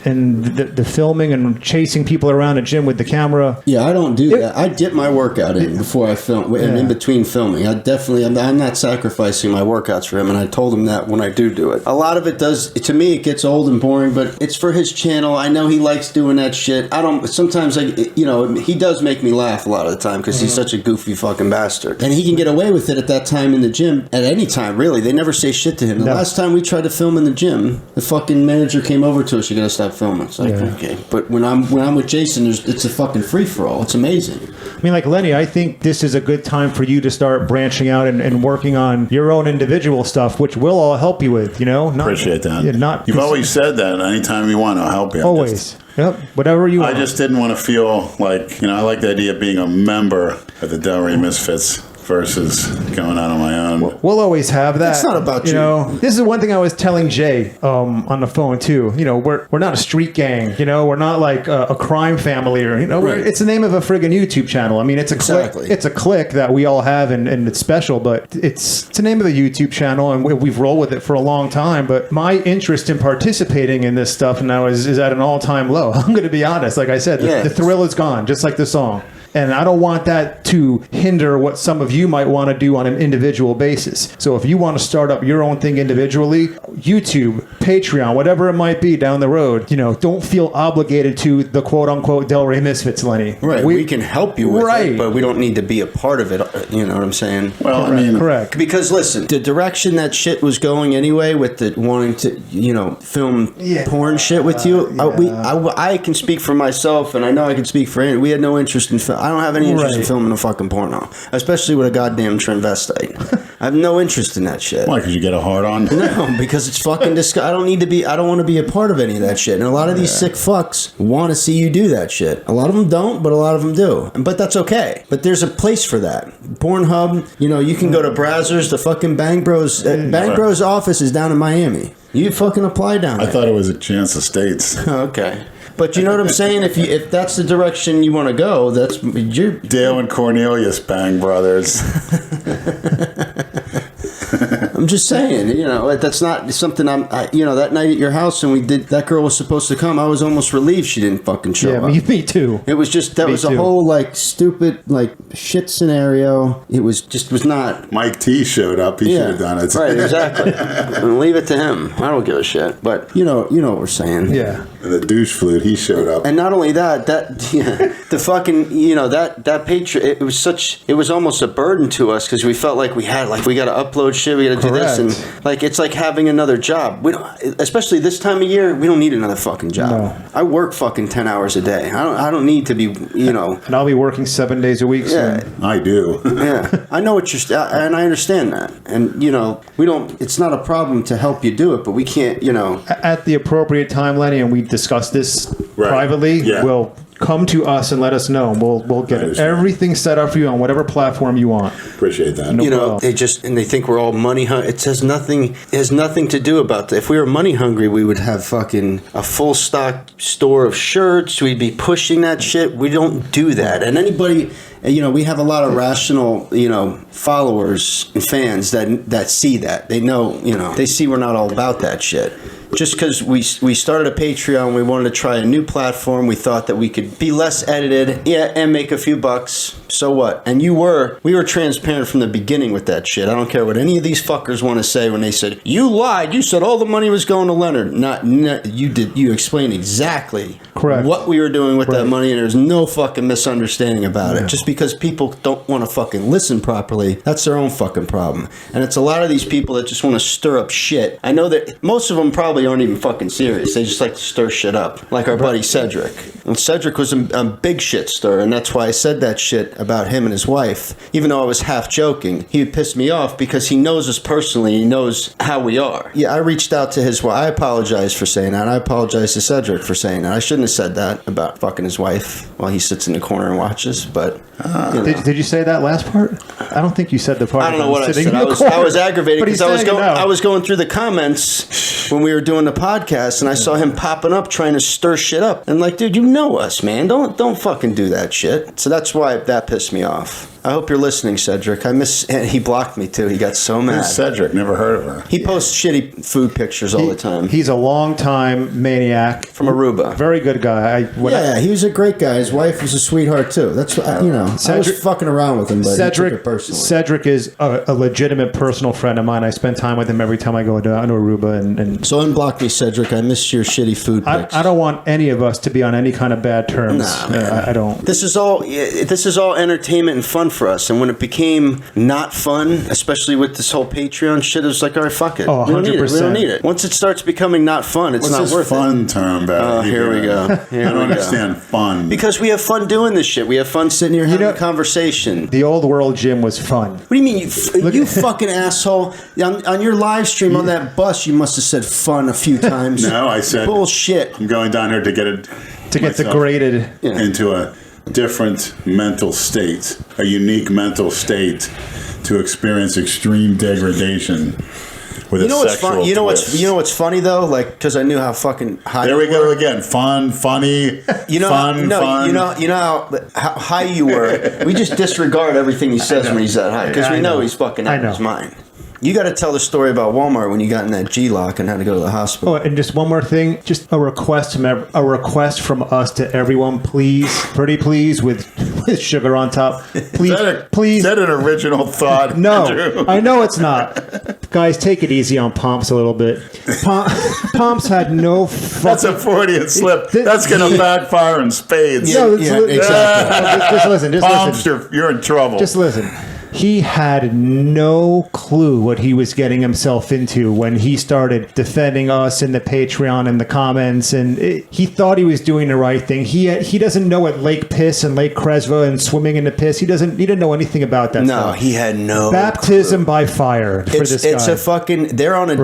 the filming and chasing people around a gym with the camera. Yeah, I don't do that. I dip my workout in before I film, and in between filming. I'm not sacrificing my workouts for him, and I told him that when I do it. A lot of it does, to me, it gets old and boring, but it's for his channel. I know he likes doing that shit. Sometimes, he does make me laugh a lot of the time because he's such a goofy fucking bastard. And he can get away with it at that time in the gym, at any time, really. They never say shit to him. The last time we tried to film in the gym, the fucking manager came over to us, "You gotta stop filming." It's like, okay. But when I'm with Jason, it's a fucking free-for-all. It's amazing. I mean, like, Lenny, I think this is a good time for you to start branching out and working on your own individual stuff, which we'll all help you with, Appreciate that. You've always said that. Anytime you want, I'll help you. Always. Yep, whatever you want. I just didn't want to feel like, I like the idea of being a member of the Delray Misfits versus going out on my own. We'll always have that. It's not about you. This is one thing I was telling Jay on the phone too. We're not a street gang. We're not like a crime family or it's the name of a friggin' YouTube channel. I mean, it's a clique. It's a clique that we all have and it's special, but it's the name of the YouTube channel and we've rolled with it for a long time. But my interest in participating in this stuff now is at an all-time low. I'm going to be honest. Like I said, the thrill is gone, just like the song. And I don't want that to hinder what some of you might want to do on an individual basis. So if you want to start up your own thing individually, YouTube, Patreon, whatever it might be down the road, don't feel obligated to the quote-unquote Delray Misfits, Lenny. Right. We can help you with it, but we don't need to be a part of it. You know what I'm saying? Well, correct. Because listen, the direction that shit was going anyway with the wanting to, film porn shit with you, I can speak for myself, and I know I can speak for Andy. We had no interest in film. I don't have any interest in filming a fucking porno, especially with a goddamn transvestite. I have no interest in that shit. Why? Because you get a hard on? No, because it's fucking disgusting. I don't want to be a part of any of that shit. And a lot of these sick fucks want to see you do that shit. A lot of them don't, but a lot of them do. But that's okay. But there's a place for that. Pornhub, you can go to Brazzers, the fucking Bang Bros. Bang Bros office is down in Miami. You fucking apply down there. I thought it was at Chance Estates. Okay. But you know what I'm saying? If that's the direction you want to go, that's your Dale and Cornelius Bang Brothers. I'm just saying, that's not something that night at your house when that girl was supposed to come, I was almost relieved she didn't fucking show up. Yeah, me too. It was just, a whole, stupid, shit scenario. It was not. Mike T showed up. He should have done it. Right, exactly. And leave it to him. I don't give a shit. But, you know what we're saying. Yeah. The douche flute, he showed up. And not only that, the fucking, that page, it was almost a burden to us because we felt like we got to upload shit, we got to do this, and it's like having another job. We don't, especially this time of year, we don't need another fucking job. No. I work fucking 10 hours a day. I don't need to be, And I'll be working 7 days a week soon. I do. Yeah. I know what you're, and I understand that. And, we don't, it's not a problem to help you do it, but we can't, At the appropriate time, Lenny, and we discuss this privately, we'll come to us and let us know. We'll get everything set up for you on whatever platform you want. Appreciate that. They think we're all money hungry. It has nothing to do about that. If we were money hungry, we would have fucking a full stock store of shirts. We'd be pushing that shit. We don't do that. And anybody, we have a lot of rational, followers and fans that see that. They know, they see we're not all about that shit. Just because we started a Patreon, we wanted to try a new platform. We thought that we could be less edited, and make a few bucks. So what? And we were transparent from the beginning with that shit. I don't care what any of these fuckers want to say when they said, you lied. You said all the money was going to Leonard. You did. You explained exactly what we were doing with that money, and there's no fucking misunderstanding about it. Just because people don't want to fucking listen properly, that's their own fucking problem. And it's a lot of these people that just want to stir up shit. I know that most of them probably probably aren't even fucking serious. They just like to stir shit up, like our buddy Cedric. And Cedric was a big shit stir, and that's why I said that shit about him and his wife. Even though I was half joking, he would piss me off because he knows us personally. He knows how we are. Yeah, I reached out to his wife. I apologize for saying that. I apologize to Cedric for saying that. I shouldn't have said that about fucking his wife while he sits in the corner and watches. But did you say that last part? I don't think you said the part. I don't know what I said. I was aggravated because I was going through the comments when we were doing the podcast, and I saw him popping up trying to stir shit up. And like, dude, you know us, man. Don't fucking do that shit. So that's why that pissed me off. I hope you're listening, Cedric. He blocked me too. He got so mad. Who's Cedric? Never heard of her. He posts shitty food pictures all the time. He's a long-time maniac from Aruba. Very good guy. He was a great guy. His wife was a sweetheart too. That's I was fucking around with him, but Cedric, he took it personally. Cedric is a legitimate personal friend of mine. I spend time with him every time I go down to Aruba. And so unblock me, Cedric. I miss your shitty food pics. I don't want any of us to be on any kind of bad terms. Nah, man. I don't. This is all entertainment and fun for us. And when it became not fun, especially with this whole Patreon shit, it was like, all right, fuck it. Oh, 100%. We don't need it. Once it starts becoming not fun, it's not worth fun term, Barry? Oh, here we go. I don't understand fun. Because we have fun doing this shit. We have fun sitting here having a conversation. The old world gym was fun. What do you mean, you fucking asshole? On your live stream on that bus, you must have said fun a few times. No, I said bullshit. I'm going down here to get degraded into a different mental state, a unique mental state, to experience extreme degradation with a sexual twist. You know what's funny though? Like, because I knew how fucking high. There we go again. Fun, funny. Fun. You know how high you were. We just disregard everything he says when he's that high because we know he's fucking out of his mind. You got to tell the story about Walmart when you got in that G-lock and had to go to the hospital. Oh, and just one more thing, just a request from us to everyone, pretty please, with sugar on top. Please. Is that an original thought? No, Andrew? I know it's not. Guys, take it easy on Pomps a little bit. Pomps had no fucking... That's a Freudian slip. That's going to backfire in spades. No, exactly. Just listen. Pomps, you're in trouble. Just listen. He had no clue what he was getting himself into when he started defending us in the Patreon and the comments, and he thought he was doing the right thing. He doesn't know what Lake Piss and Lake Cresva and swimming in the piss. He didn't know anything about that. No, he had no baptism by fire for this guy. It's a fucking. They're on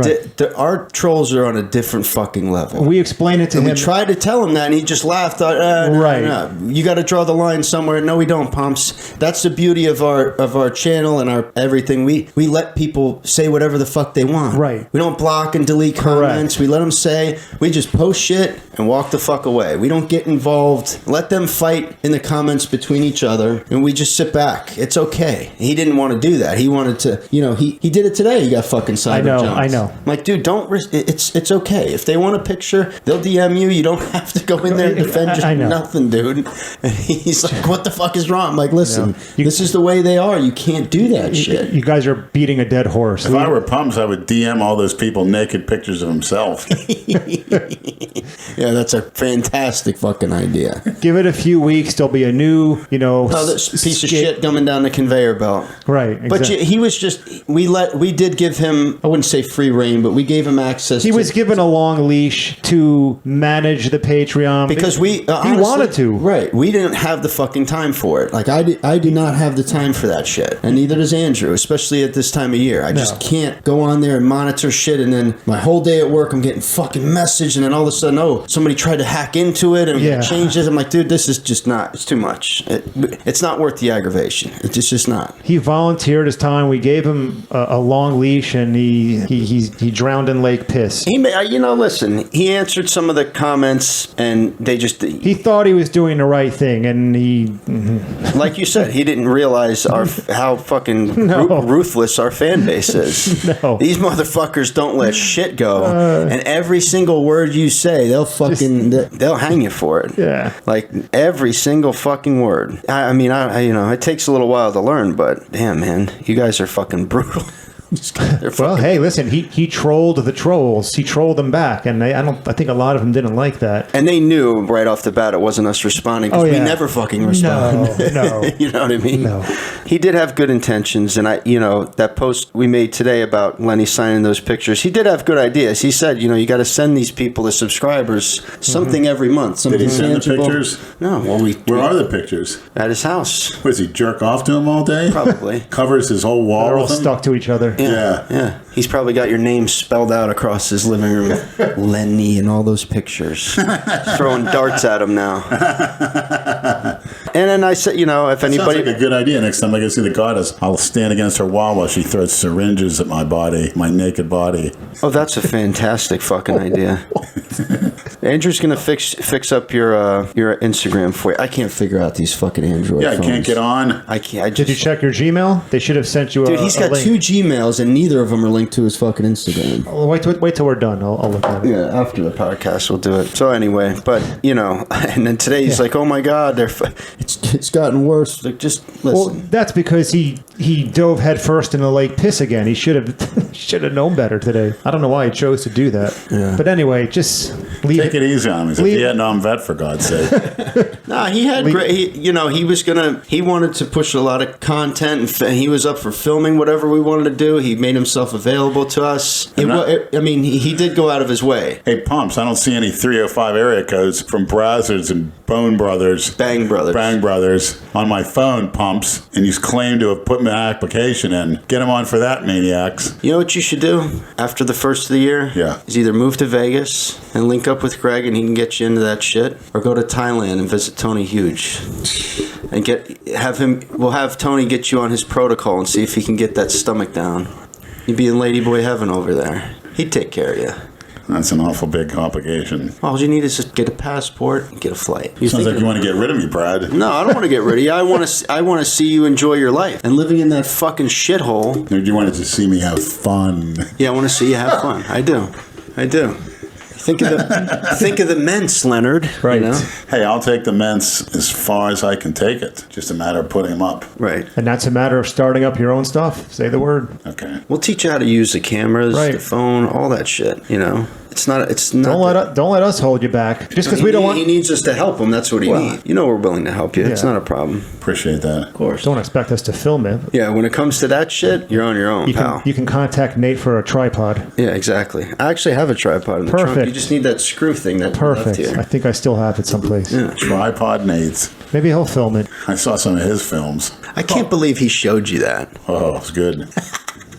our trolls are on a different fucking level. We explained it to him. We tried to tell him that, and he just laughed. No. You got to draw the line somewhere. No, we don't, Pumps. That's the beauty of our channel and our everything. We let people say whatever the fuck they want. Right. We don't block and delete comments. We let them say. We just post shit and walk the fuck away. We don't get involved. Let them fight in the comments between each other, and we just sit back. It's okay. He didn't want to do that. He wanted to. He did it today. He got fucking cyber jumped. I know. I'm like, dude, don't risk. It's okay. If they want a picture, they'll DM you. You don't have to go in there and defend nothing, dude. And he's like, what the fuck is wrong? I'm like, listen, this is the way they are. You can't do that shit. You guys are beating a dead horse. If I were Pumps, I would DM all those people naked pictures of himself. Yeah, that's a fantastic fucking idea. Give it a few weeks. There'll be a new, this piece of shit coming down the conveyor belt. Right. Exactly. But he was just, we did give him, I wouldn't say free reign, but we gave him access. He was given a long leash to manage the Patreon. Because he wanted to. Right. We didn't have the fucking time for it. Like, I do not have the time for that shit. And neither does Andrew, especially at this time of year. I just can't go on there and monitor shit, and then my whole day at work I'm getting fucking message, and then all of a sudden, somebody tried to hack into it and change this. I'm like, dude, this is just not, it's too much. It's not worth the aggravation. It's just not. He volunteered his time. We gave him a long leash, and he drowned in Lake Piss. Listen, he answered some of the comments, and he thought he was doing the right thing, and like you said, he didn't realize how fucking ruthless our fan base is. No. These motherfuckers don't let shit go, and every single word you say, they'll hang you for it. Yeah, like every single fucking word. I mean, it takes a little while to learn, but damn, man, you guys are fucking brutal. Well, hey, listen, he trolled the trolls. He trolled them back, and I think a lot of them didn't like that. And they knew right off the bat it wasn't us responding because we never fucking respond. No. You know what I mean? No. He did have good intentions, and that post we made today about Lenny signing those pictures, he did have good ideas. He said, you got to send these people, the subscribers, something every month. Did he send the tangible. pictures? No. Well, Where are the pictures? At his house. What, does he jerk off to him all day? Probably. Covers his whole wall They're all with them? stuck to each other. Yeah. He's probably got your name spelled out across his living room. Lenny and all those pictures. Throwing darts at him now. And then I said, if anybody... Sounds like a good idea. Next time I go see the goddess, I'll stand against her wall while she throws syringes at my body, my naked body. Oh, that's a fantastic fucking idea. Andrew's gonna fix up your Instagram for you. I can't figure out these fucking Android Yeah, I phones. can't get on. I can't. Did you check your Gmail? They should have sent you Dude, he's got link. 2 Gmails and neither of them are linked to his fucking Instagram. Oh, wait till we're done. I'll look at it. Yeah, after the podcast we'll do it. So anyway, but and then today he's like, "Oh my God, it's gotten worse." Like, just listen. Well, that's because he dove headfirst in the lake piss again. He should have known better today. I don't know why he chose to do that. Yeah. But anyway, just leave Take it easy on him. He's a Leave- Vietnam vet, for God's sake. Nah, he had great. He wanted to push a lot of content, and he was up for filming whatever we wanted to do. He made himself available to us. He did go out of his way. Hey, Pumps, I don't see any 305 area codes from Brazzers and Bone Brothers. Bang Brothers on my phone, Pumps, and you claim to have put my application in. Get him on for that, Maniacs. You know what you should do after the first of the year? Yeah. Is either move to Vegas and link up with Greg and he can get you into that shit, or go to Thailand and visit Tony Huge and we'll have Tony get you on his protocol and see if he can get that stomach down. You'd be in ladyboy heaven over there. He'd take care of you. That's an awful big complication. All you need is just get a passport and get a flight. Sounds like you want to get rid of me, Brad. No, I don't want to get rid of you. I want to see you enjoy your life. And living in that fucking shithole. Or do you want to see me have fun? Yeah, I want to see you have fun. I do. Think of the mints, Leonard. Right. Hey, I'll take the mints as far as I can take it. Just a matter of putting them up. Right. And that's a matter of starting up your own stuff. Say the word. Okay. We'll teach you how to use the cameras, Right. the phone, all that shit. It's not. Don't let us hold you back. Just because we don't want. He needs us to help him. That's what he needs. We're willing to help you. It's Yeah. not a problem. Appreciate that. Of course. Don't expect us to film it. Yeah. When it comes to that shit, you're on your own, pal. You can contact Nate for a tripod. Yeah, exactly. I actually have a tripod in the trunk. Perfect. You just need that screw thing that left Perfect. here. I think I still have it someplace. Yeah. Tripod Nates. Maybe he'll film it. I saw some of his films. I can't believe he showed you that. Oh, it's good.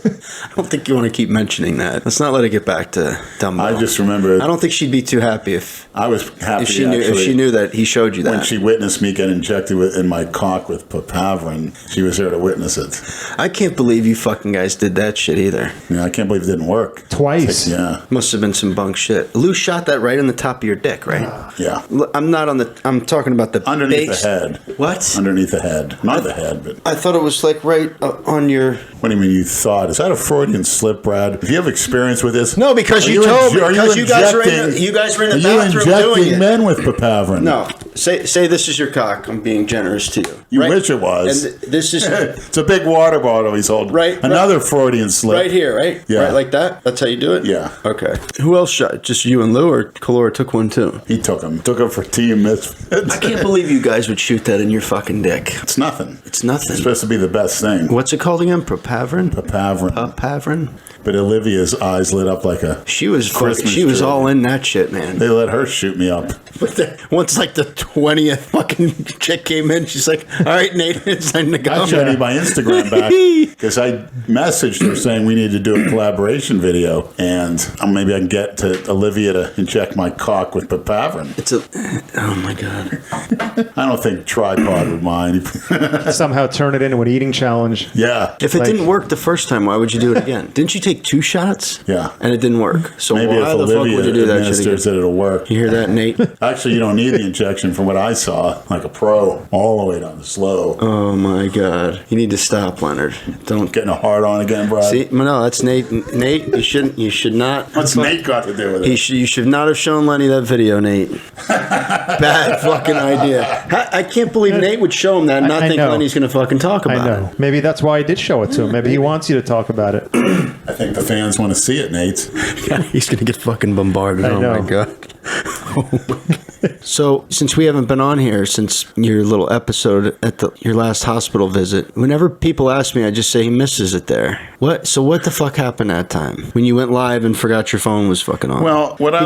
I don't think you want to keep mentioning that. Let's not let it get back to Dumbo. I just remember. I don't think she'd be too happy if I was happy she knew that he showed you that. when she witnessed me get injected in my cock with papaverin. She was there to witness it. I can't believe you fucking guys did that shit either. I can't believe it didn't work. Twice. Yeah. Must have been some bunk shit. Lou shot that right in the top of your dick, right? Yeah. I'm talking about the Underneath base. the head. What? Underneath the head. Not the head, but. I thought it was like right on your. What do you mean you thought? Is that a Freudian slip, Brad? If you have experience with this. No, because Are you told me. are Because you guys were in injecting- the bathroom Are you doing injecting it. men with papaverin? No. Say this is your cock. I'm being generous to you. You Right? wish it was. And this is It's a big water bottle he's holding. Right, Another Freudian slip. right here, right? Yeah. Right like that? That's how you do it? Yeah. Okay. Who else shot? Just you and Lou, or Kalora took one too? He took him. Took him for Team Misfits. I can't believe you guys would shoot that in your fucking dick. It's nothing. It's nothing. It's supposed to be the best thing. What's it called again? Papaverin? Papaverin. Papaverin? But Olivia's eyes lit up like a. She was Christmas she was tree. all in that shit, man. They let her shoot me up. But once like the 20th fucking chick came in, she's like, "All right, Nate, it's time to go." I actually need my Instagram back because I messaged her saying we need to do a collaboration video, and maybe I can get to Olivia to inject my cock with papaverin. Oh my god. I don't think Tripod would mind. Somehow turn it into an eating challenge. Yeah. If it Like- didn't work the first time, why would you do it again? Didn't you take 2 shots? Yeah. And it didn't work. So Maybe if why the fuck Olivia would you do that shit administers again? it, it'll work. You hear that, Nate? Actually, you don't need the injection from what I saw, like a pro, all the way down to slow. Oh my god. You need to stop, Leonard. Don't Getting a hard on again, Brad. see. No, that's Nate. Nate, you should not. What's Nate got to do with it? You should not have shown Lenny that video, Nate. Bad fucking idea. I can't believe Nate would show him that and not I think know. Lenny's going to fucking talk about I know. it. Maybe that's why I did show it to him. Maybe he wants you to talk talk about it. I think the fans want to see it, Nate. He's gonna get fucking bombarded. I know. My god. So, since we haven't been on here since your little episode at your last hospital visit, whenever people ask me, I just say he misses it there. What? So what the fuck happened that time when you went live and forgot your phone was fucking on? Well, what I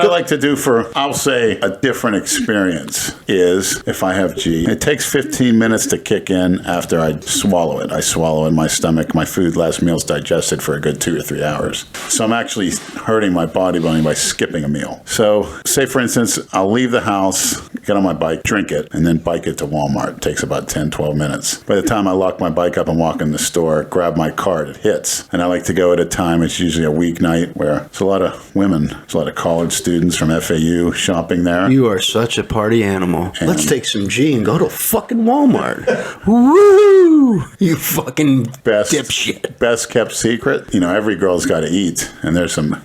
like to do for, I'll say, a different experience is if I have G, it takes 15 minutes to kick in after I swallow it. I swallow in my stomach. My food, last meal's digested for a good 2 or 3 hours. So I'm actually hurting my bodybuilding by skipping a meal. So say, for instance, I'll leave the house, get on my bike, drink it, and then bike it to Walmart. It takes about 10, 12 minutes. By the time I lock my bike up and walk in the store, grab my card, it hits. And I like to go at a time, it's usually a weeknight, where there's a lot of women, there's a lot of college students from FAU shopping there. You are such a party animal. Let's take some G and go to fucking Walmart. Woo! You fucking dipshit. Best kept secret. You know, every girl's got to eat. And there's some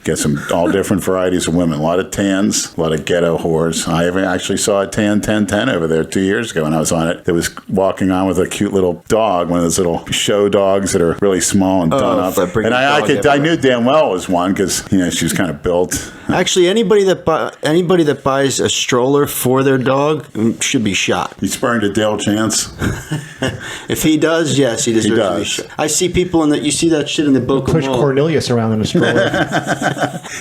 all different varieties of women. A lot of tans, a lot of ghetto whores. I actually saw a tan 1010 over there 2 years ago when I was on it. That was walking on with a cute little dog, one of those little show dogs that are really small and done up. And I knew damn well it was one because, you know, she was kind of built. Actually, anybody that buys a stroller for their dog should be shot. You spurned a Dale Chance? If he does, yes, he deserves to be shot. I see people you see that shit in the book. Push Cornelius around in a stroller.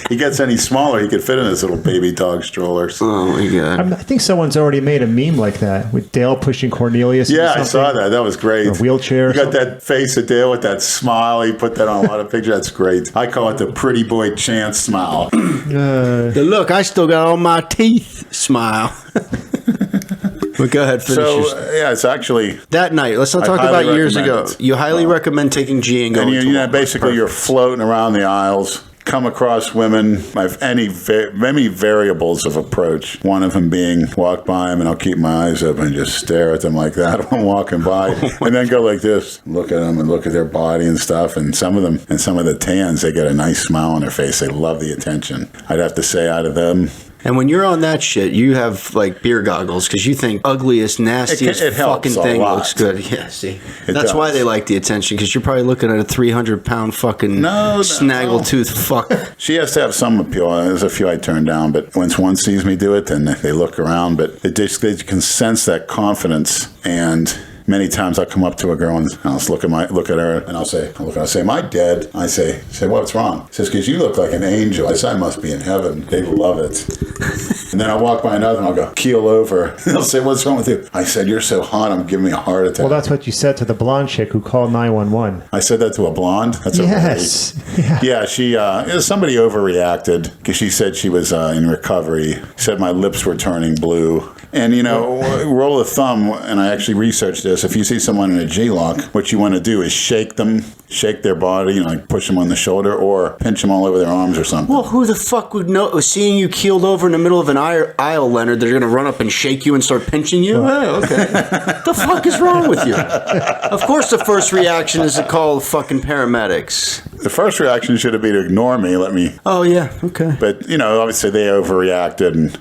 He gets any smaller, he could fit in his little baby dog strollers. Oh my god! I think someone's already made a meme like that with Dale pushing Cornelius. Yeah, I saw that. That was great. A wheelchair. You got that face of Dale with that smile. He put that on a lot of pictures. That's great. I call it the pretty boy Chance smile. The look, I still got all my teeth smile. But go ahead, finish. So, yeah, it's actually... That night, let's not talk about years ago. You highly recommend taking G and going to basically, you're floating around the aisles, come across women. I have many variables of approach. One of them being walk by them and I'll keep my eyes open and just stare at them like that when I'm walking by. And then go like this, look at them and look at their body and stuff. And some of them, and some of the tans, they get a nice smile on their face. They love the attention. I'd have to say out of them... And when you're on that shit, you have like beer goggles because you think ugliest, nastiest fucking thing looks good. Yeah, see, that's why they like the attention because you're probably looking at a 300-pound fucking snaggletooth fuck. She has to have some appeal. There's a few I turn down, but once one sees me do it, then they look around. But they can sense that confidence and. Many times I'll come up to a girl and I'll just look at her and I'll say, am I dead? I say, what's wrong? She says, because you look like an angel. I say, I must be in heaven. They love it. And then I'll walk by another and I'll go, keel over. And they'll say, what's wrong with you? I said, you're so hot, I'm giving me a heart attack. Well, that's what you said to the blonde chick who called 911. I said that to a blonde? That's yes. Yeah, she, somebody overreacted because she said she was in recovery. Said my lips were turning blue. And, you know, rule of thumb, and I actually researched this, if you see someone in a G-lock, what you want to do is shake their body, like push them on the shoulder or pinch them all over their arms or something. Well, who the fuck would know? Seeing you keeled over in the middle of an aisle, Leonard, they're going to run up and shake you and start pinching you? Oh, okay. The fuck is wrong with you? Of course the first reaction is to call fucking paramedics. The first reaction should have been to ignore me, let me... Oh, yeah, okay. But, you know, obviously they overreacted and...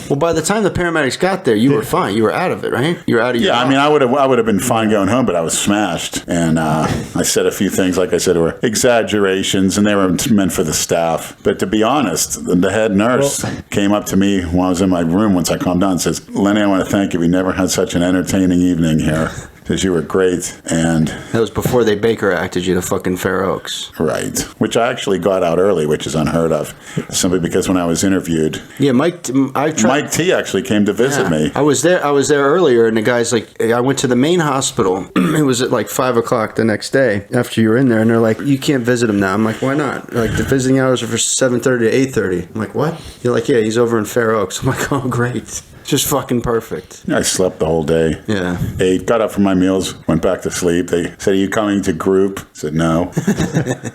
Well, by the time the paramedics got there, you were fine. You were out of it, right? You were out of your... Yeah, I mean, I would have been fine going home, but I was smashed. And I said a few things, like I said, were exaggerations, and they were meant for the staff. But to be honest, the head nurse came up to me when I was in my room once I calmed down and says, Lenny, I want to thank you. We never had such an entertaining evening here. Because you were great, and... That was before they Baker acted you to fucking Fair Oaks. Right. Which I actually got out early, which is unheard of. Simply because when I was interviewed... Yeah, Mike T actually came to visit me. I was there earlier, and the guy's like... I went to the main hospital. It was at like 5 o'clock the next day after you were in there, and they're like, you can't visit him now. I'm like, why not? Like, the visiting hours are for 7:30 to 8:30. I'm like, what? You're like, yeah, he's over in Fair Oaks. I'm like, oh, great. Just fucking perfect. I slept the whole day. Yeah. Ate, got up from my meals, went back to sleep. They said, are you coming to group? I said, no.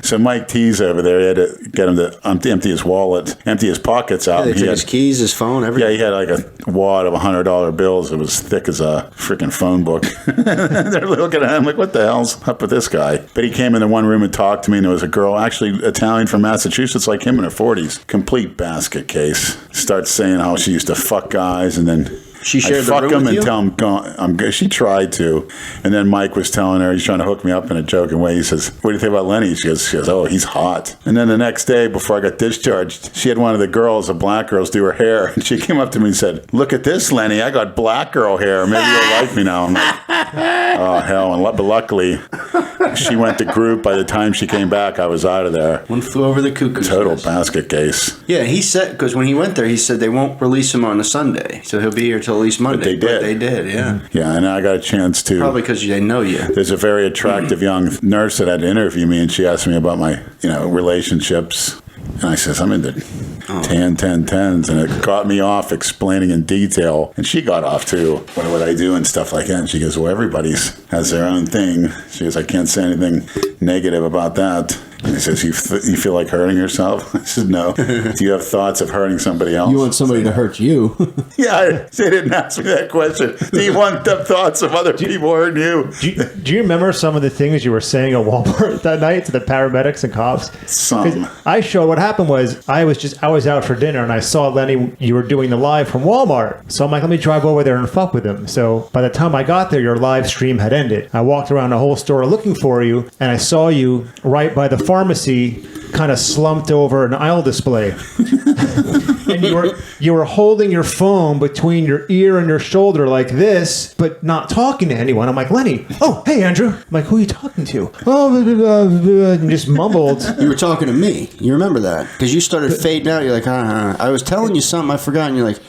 So Mike T's over there. He had to get him to empty his wallet, empty his pockets out. Yeah, they took his keys, his phone, everything. Yeah, he had like a wad of $100 bills. It was thick as a freaking phone book. They're looking at him like, what the hell's up with this guy? But he came in the one room and talked to me, and there was a girl, actually Italian from Massachusetts, like him in her 40s. Complete basket case. Starts saying how she used to fuck guys, and then... She shared I'd the fuck room him with and you? tell him I'm good. She tried to, and then Mike was telling her he's trying to hook me up in a joking way. He says, "What do you think about Lenny?" She goes, "Oh, he's hot." And then the next day, before I got discharged, she had one of the girls, the black girls, do her hair, and she came up to me and said, "Look at this, Lenny. I got black girl hair. Maybe you'll like me now." I'm like, "Oh hell!" But luckily, she went to group. By the time she came back, I was out of there. One flew over the cuckoo's Total nest. basket case. Yeah, he said, because when he went there, he said they won't release him on a Sunday, so he'll be here till at least Monday. they did. They did, yeah. Yeah, and I got a chance to. Probably because they know you. There's a very attractive young nurse that had to interview me, and she asked me about my, relationships. And I says, I'm into 10s, and it got me off explaining in detail. And she got off too, what would I do and stuff like that. And she goes, well, everybody's has their own thing. She goes, I can't say anything negative about that. And he says, you feel like hurting yourself? I said, no. Do you have thoughts of hurting somebody else? You want somebody to hurt you. Yeah, they didn't ask me that question. Do you want the thoughts of other people hurting you? Do you remember some of the things you were saying at Walmart that night to the paramedics and cops? Some. I showed what happened was I was out for dinner and I saw Lenny, you were doing the live from Walmart. So I'm like, let me drive over there and fuck with him. So by the time I got there, your live stream had ended. I walked around the whole store looking for you, and I saw you right by the pharmacy, kind of slumped over an aisle display. And you were holding your phone between your ear and your shoulder like this, but not talking to anyone. I'm like, Lenny, oh, hey, Andrew. I'm like, who are you talking to? Oh, blah, blah, blah, blah, and just mumbled. You were talking to me. You remember that? Because you started fading out. You're like, I was telling you something. I forgot. And you're like,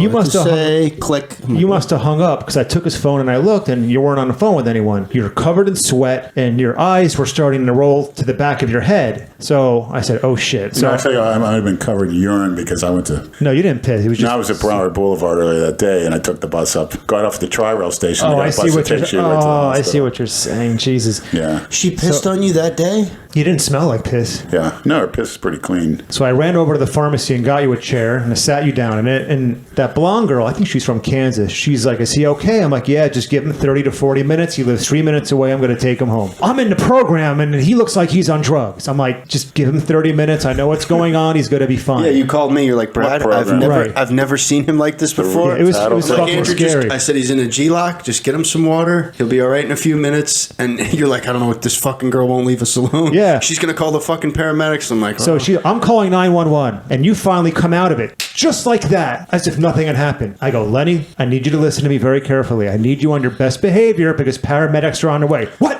you must have say, click. You must have hung up because I took his phone and I looked, and you weren't on the phone with anyone. You're covered in sweat, and your eyes were starting to roll to the back of your head. So I said, "Oh shit!" So I tell you, I might have been covered in urine because I went to. no, you didn't piss. It was just. I was at Broward Boulevard earlier that day, and I took the bus up, got off the Tri-Rail station. Oh, got a I bus see that what you're. takes you right to the I see hospital. what you're saying. Jesus. Yeah, She pissed on you that day? You didn't smell like piss. yeah. No, her piss is pretty clean. So I ran over to the pharmacy and got you a chair, and I sat you down in it. And that blonde girl, I think she's from Kansas. She's like, "Is he okay?" I'm like, "Yeah, just give him 30 to 40 minutes. He lives 3 minutes away. I'm going to take him home." I'm in the program, and he looks like he's on drugs. I'm like, "Just give him 30 minutes. I know what's going on. He's going to be fine." Yeah, you called me. You're like, Brad, What program? Right. I've never seen him like this before. Yeah, it was Like, fucking Andrew, scary. I said he's in a G-lock. Just get him some water. He'll be all right in a few minutes. And you're like, I don't know what this fucking girl won't leave us alone. Yeah. She's gonna call the fucking paramedics. I'm like, So oh. I'm calling 911, and you finally come out of it just like that, as if nothing had happened. I go, Lenny, I need you to listen to me very carefully. I need you on your best behavior because paramedics are on their way. What?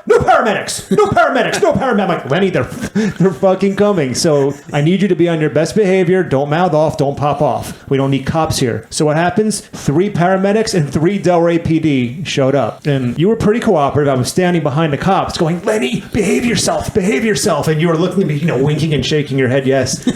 No paramedics! No paramedics! No paramedics! I'm like, Lenny, they're fucking coming. So I need you to be on your best behavior. Don't mouth off. Don't pop off. We don't need cops here. So what happens? 3 paramedics and 3 Delray PD showed up. And you were pretty cooperative. I was standing behind the cops going, Lenny, behave yourself. Behave yourself. And you were looking at me, winking and shaking your head yes.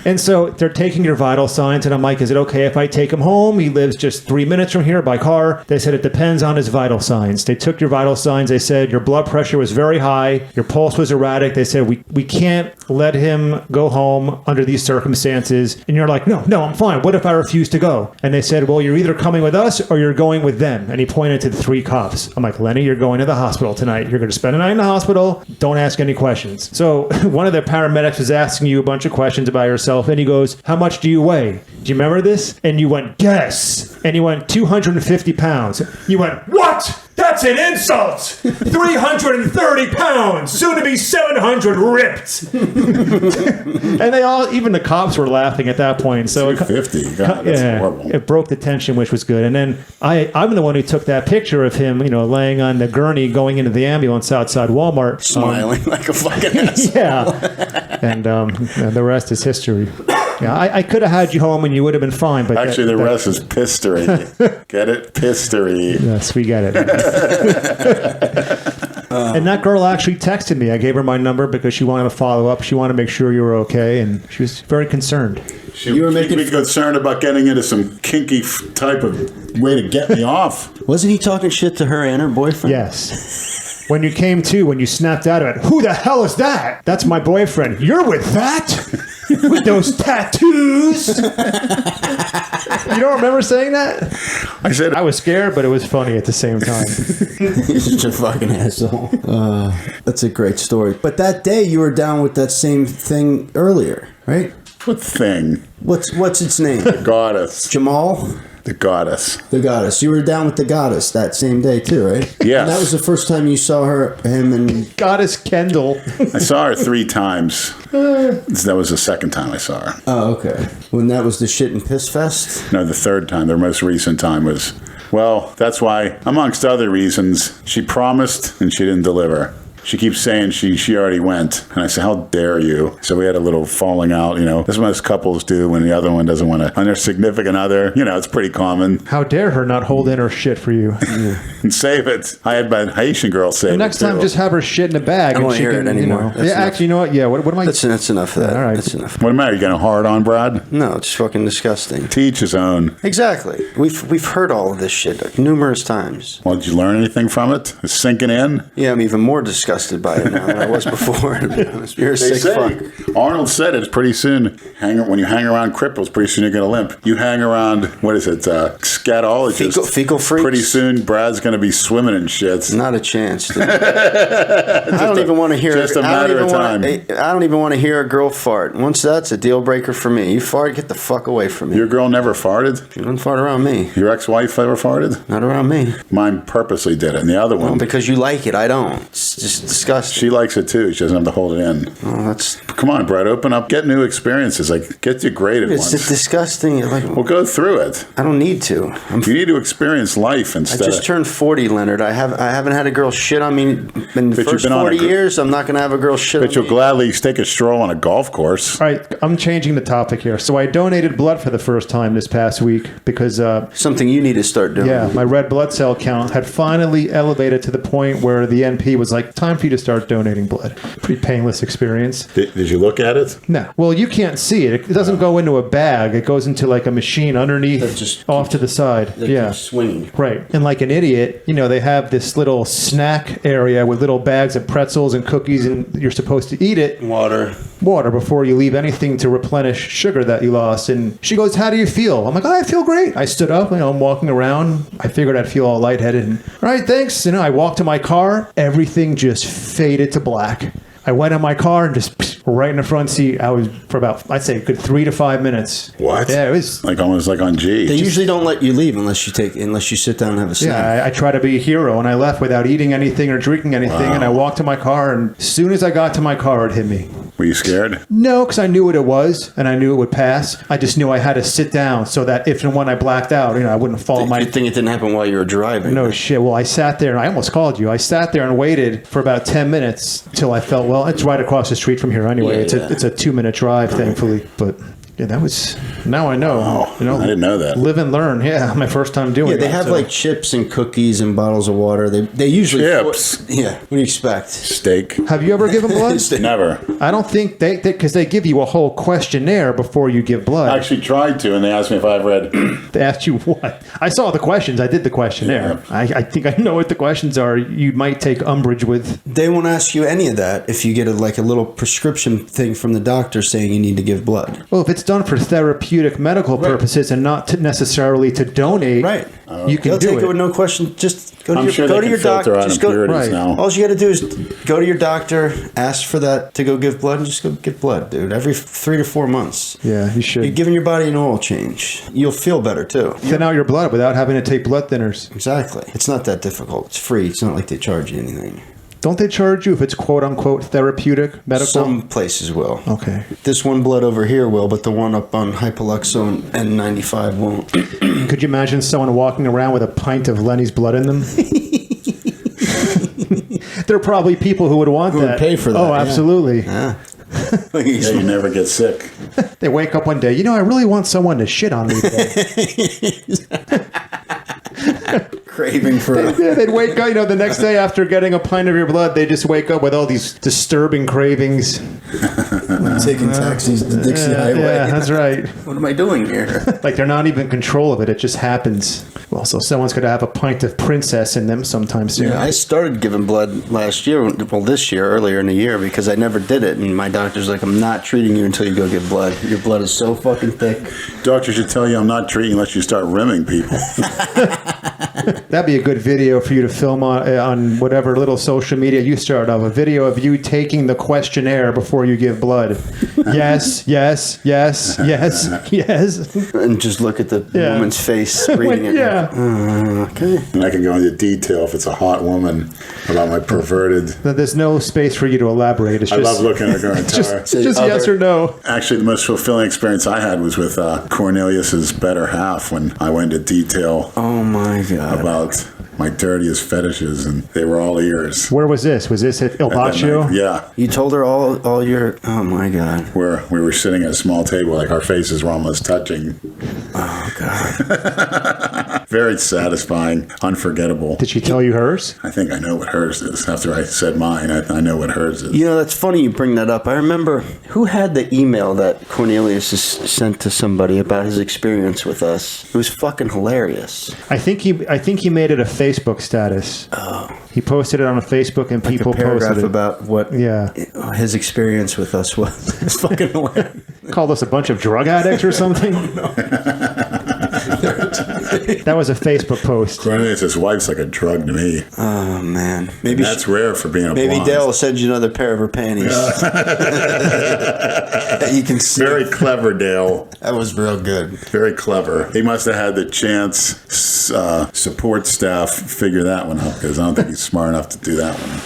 And so they're taking your vital signs, and I'm like, is it okay if I take him home? He lives just 3 minutes from here by car. They said it depends on his vital signs. They took your vital signs. They said your blood pressure was very high. Your pulse was erratic. They said, we can't let him go home under these circumstances. And you're like, no, I'm fine. What if I refuse to go? And they said, well, you're either coming with us or you're going with them. And he pointed to the 3 cops. I'm like, Lenny, you're going to the hospital tonight. You're going to spend a night in the hospital. Don't ask any questions. So one of the paramedics was asking you a bunch of questions about yourself, and he goes, how much do you weigh? Do you remember this? And you went, guess. And you went, 250 pounds. You went, what? That's an insult! 330 pounds! Soon to be 700 ripped! And they all, even the cops were laughing at that point. So 250. God, that's horrible. it broke the tension, which was good. And then I'm the one who took that picture of him, laying on the gurney going into the ambulance outside Walmart. Smiling like a fucking ass. Yeah. And the rest is history. Yeah, I could have had you home and you would have been fine. But Actually, the rest is pistery. Get it? Pistery. Yes, we get it. And that girl actually texted me. I gave her my number because she wanted to follow up. She wanted to make sure you were okay, and she was very concerned. You were making me concerned about getting into some kinky type of way to get me off. Wasn't he talking shit to her and her boyfriend? Yes. When you snapped out of it, who the hell is that? That's my boyfriend. You're with that? With those tattoos? You don't remember saying that? I said I was scared, but it was funny at the same time. You're such a fucking asshole. That's a great story. But that day you were down with that same thing earlier, right? What thing? What's its name? Goddess. Jamal? The goddess. The goddess. You were down with the goddess that same day too, right? Yes. And that was the first time you saw him, and Goddess Kendall. I saw her 3 times. That was the second time I saw her. oh, okay. When that was the shit and piss fest. No, the third time. The most recent time was, well, that's why, amongst other reasons, she promised and she didn't deliver. She keeps saying she already went. And I said, how dare you? So we had a little falling out, you know. This is what most couples do when the other one doesn't want to, on their significant other. You know, it's pretty common. How dare her not hold in her shit for you? And save it. I had my Haitian girl save The it, next time, too. just have her shit in a bag. I don't and wanna she hear can, it you know. anymore. That's Yeah, enough. actually, you know what? Yeah, what am I? That's enough of that. All right. That's enough. What am I? You getting hard on, Brad? No, it's fucking disgusting. To each his own. Exactly. We've heard all of this shit numerous times. Well, did you learn anything from it? It's sinking in? Yeah, I'm even more disgusted by it now than I was before. To be honest. You're a They sick say, fuck. Arnold said it's pretty soon, when you hang around cripples, pretty soon you're going to limp. You hang around, what is it, scatologists. Fecal freaks? Pretty soon Brad's going to be swimming in shits. Not a chance. Dude. I don't even want to hear. just a I don't matter even of wanna- time. I don't even want to hear a girl fart. Once that's a deal breaker for me. You fart, get the fuck away from me. Your girl never farted? You don't fart around me. Your ex-wife ever farted? Not around me. Mine purposely did it. And the other Well, one, because you like it, I don't. It's just disgusting. she likes it too. She doesn't have to hold it in. Oh, that's Come on, Brad, open up. Get new experiences. Like, get degraded it's once. disgusting. Like, Well, go through it. I don't need to. You need to experience life I instead just of... turned 40, Leonard. I haven't had a girl shit on me in the But you've first been on a 40 gr- years. I'm not going to have a girl shit But on you'll me. gladly take a stroll on a golf course. All right, I'm changing the topic here. So I donated blood for the first time this past week because, Something you need to start doing. yeah, my red blood cell count had finally elevated to the point where the NP was like, time for you to start donating blood. Pretty painless experience. Did you look at it? No. Well, you can't see it. It doesn't go into a bag. It goes into like a machine underneath, That just off to the side. that Yeah. keeps swinging. Right. And like an idiot, you know, they have this little snack area with little bags of pretzels and cookies, and you're supposed to eat it. Water. Water before you leave anything to replenish sugar that you lost. And she goes, how do you feel? I'm like, oh, I feel great. I stood up, you know, I'm walking around. I figured I'd feel all lightheaded. And, all right, thanks. You know, I walked to my car. Everything just faded to black. I went in my car and just right in the front seat. I was for about, I'd say, a good 3 to 5 minutes. What? Yeah, it was. Like almost like on G. They usually don't let you leave unless you sit down and have a snack. Yeah, I try to be a hero, and I left without eating anything or drinking anything. And I walked to my car, and as soon as I got to my car, it hit me. Were you scared? No, because I knew what it was, and I knew it would pass. I just knew I had to sit down so that if and when I blacked out, you know, I wouldn't fall. Good thing it didn't happen while you were driving. No shit. Well, I sat there, and I almost called you. I sat there and waited for about 10 minutes till I felt, well, it's right across the street from here anyway. Yeah, It's a 2-minute drive, thankfully. But yeah, that was. Now I know. Oh, you know, I didn't know that. Live and learn. Yeah, my first time doing Yeah, it. they have so- like chips and cookies and bottles of water. They usually Chips. Yeah, what do you expect? Steak? Have you ever given blood? Never. I don't think because they give you a whole questionnaire before you give blood. I actually tried to, and they asked me if I've read. They asked you what? I saw the questions. I did the questionnaire. Yeah. I think I know what the questions are. You might take umbrage with. They won't ask you any of that if you get a little prescription thing from the doctor saying you need to give blood. Well, if it's done for therapeutic medical purposes and not necessarily to donate, Right. you can They'll do take it. it with no question. Just go to I'm your sure go they to can your doctor. filter out Just go. impurities Right. now. All you got to do is go to your doctor, ask for that to go give blood, and just go give blood, dude. Every 3 to 4 months. Yeah, you You're should. giving your body an oil change. You'll feel better too. Thin out your blood without having to take blood thinners. Exactly. It's not that difficult. It's free. It's not like they charge you anything. Don't they charge you if it's quote unquote therapeutic medical? Some places will. Okay. This one blood over here will, but the one up on Hypoluxo and N95 won't. Could you imagine someone walking around with a pint of Lenny's blood in them? There are probably people who would want Who would that. pay for that, Oh, yeah. absolutely. Yeah. Yeah, you never get sick. They wake up one day, you know, I really want someone to shit on me today. Craving for Yeah, they'd wake up, you know, the next day after getting a pint of your blood, they just wake up with all these disturbing cravings. taking taxis to Dixie Highway. Yeah, that's right. What am I doing here? Like they're not even in control of it. It just happens. Well, so someone's going to have a pint of princess in them sometime soon. I started giving blood last year, well, this year, earlier in the year, because I never did it. And my doctor's like, I'm not treating you until you go give blood. Your blood is so fucking thick. Doctor should tell you I'm not treating unless you start rimming people. That'd be a good video for you to film on whatever little social media you start of. A video of you taking the questionnaire before you give blood. blood? Yes, yes, yes, yes, yes. And just look at the Yeah. woman's face reading it. Yeah. Okay. And I can go into detail if it's a hot woman about my perverted. There's no space for you to elaborate. It's I just, love looking at her just entire. yes or no. Actually, the most fulfilling experience I had was with Cornelius's better half when I went into detail Oh my God. about my dirtiest fetishes, and they were all ears. Where was this? Was this at Il At that Baccio? night. Yeah, You told her all your. Oh my God. where we were sitting at a small table, like our faces were almost touching. Oh God. Very satisfying, unforgettable. Did she tell you hers? I think I know what hers is. After I said mine, I know what hers is. You know, that's funny you bring that up. I remember who had the email that Cornelius sent to somebody about his experience with us. It was fucking hilarious. I think he made it a Facebook status. Oh. He posted it on a Facebook and people a paragraph posted it. about what Yeah. his experience with us was. It's fucking hilarious. Called us a bunch of drug addicts or something. That was a Facebook post. Cornelius' wife's like a drug to me. Oh man. Maybe that's rare for being a Maybe blonde. Dale will send you another pair of her panties. That you can see. Very clever, Dale. That was real good. Very clever. He must have had the chance support staff figure that one out, because I don't think he's smart enough to do that one.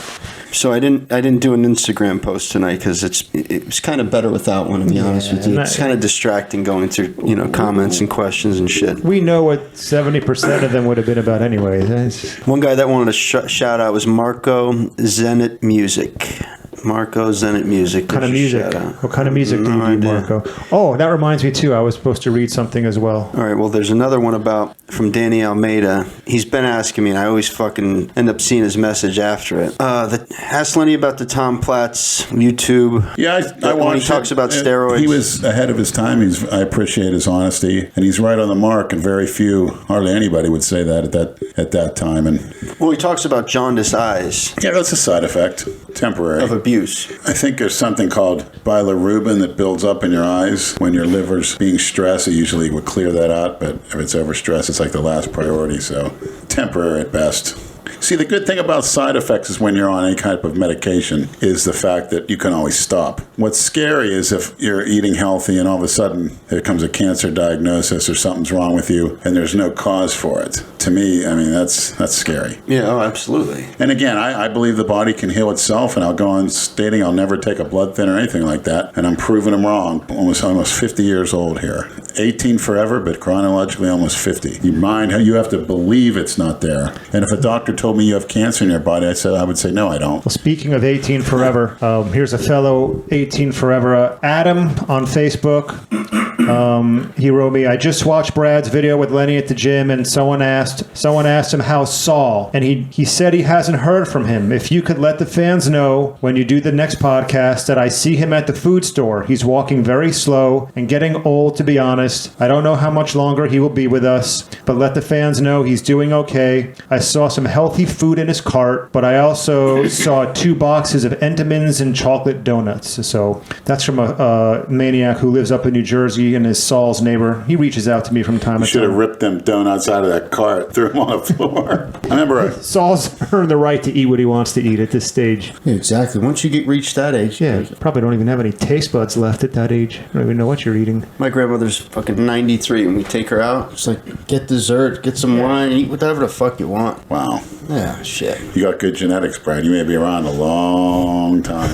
So I didn't do an Instagram post tonight because it was kind of better without one, to be honest with you. It's kind of distracting going through comments and questions and shit. We know what 70% of them would have been about anyway. One guy that wanted to shout out was Marco Zenit Music. Marco Zenit Music. What kind of music? What kind of music do you do, idea. Marco? Oh, that reminds me too. I was supposed to read something as well. All right, well, there's another one from Danny Almeida. He's been asking me, and I always fucking end up seeing his message after it. Ask Lenny about the Tom Platz YouTube. Yeah, I watched when he talks about steroids. He was ahead of his time. I appreciate his honesty, and he's right on the mark. And hardly anybody would say that at that time. And Well, he talks about jaundiced eyes yeah, that's a side effect, temporary. of abuse. I think there's something called bilirubin that builds up in your eyes when your liver's being stressed. It usually would clear that out, but if it's overstressed, it's like the last priority. So temporary at best. See, the good thing about side effects is when you're on any type of medication is the fact that you can always stop. What's scary is if you're eating healthy and all of a sudden there comes a cancer diagnosis or something's wrong with you and there's no cause for it. To me, I mean, that's scary. Yeah, oh, absolutely. And again, I believe the body can heal itself, and I'll go on stating I'll never take a blood thinner or anything like that, and I'm proving them wrong. Almost 50 years old here. 18 forever, but chronologically almost 50. You have to believe it's not there. And if a doctor told me you have cancer in your body, I would say, no, I don't. Well, speaking of 18 forever, here's a fellow 18 forever, Adam on Facebook. He wrote me, I just watched Brad's video with Lenny at the gym, and someone asked him how's Saul, and he said he hasn't heard from him. If you could let the fans know when you do the next podcast that I see him at the food store. He's walking very slow and getting old, to be honest. I don't know how much longer he will be with us, but let the fans know he's doing okay. I saw some healthy food in his cart, but I also saw 2 boxes of Entenmann's and chocolate donuts. So that's from a maniac who lives up in New Jersey and is Saul's neighbor. He reaches out to me from time You to should have time. ripped them donuts out of that cart, threw them on the floor. I remember Saul's earned the right to eat what he wants to eat at this stage. Yeah, exactly. Once you reach that age, Yeah, you probably don't even have any taste buds left at that age. I don't even know what you're eating. My grandmother's fucking 93, and we take her out. it's like get dessert, get some wine, eat whatever the fuck you want. wow. Yeah, shit. You got good genetics, Brad. You may be around a long time.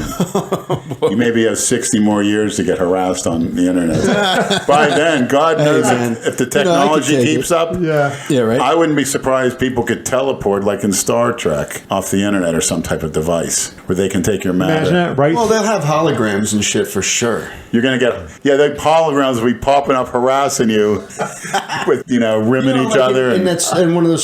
You maybe have 60 more years to get harassed on the internet. By then, God knows man. if the I could technology take keeps up. Yeah. Yeah, right. I wouldn't be surprised people could teleport like in Star Trek off the internet or some type of device where they can take your matter. Imagine that, right? Well, they'll have holograms and shit for sure. You're going to get, the holograms will be popping up harassing you with, rimming each other. And that's in one of those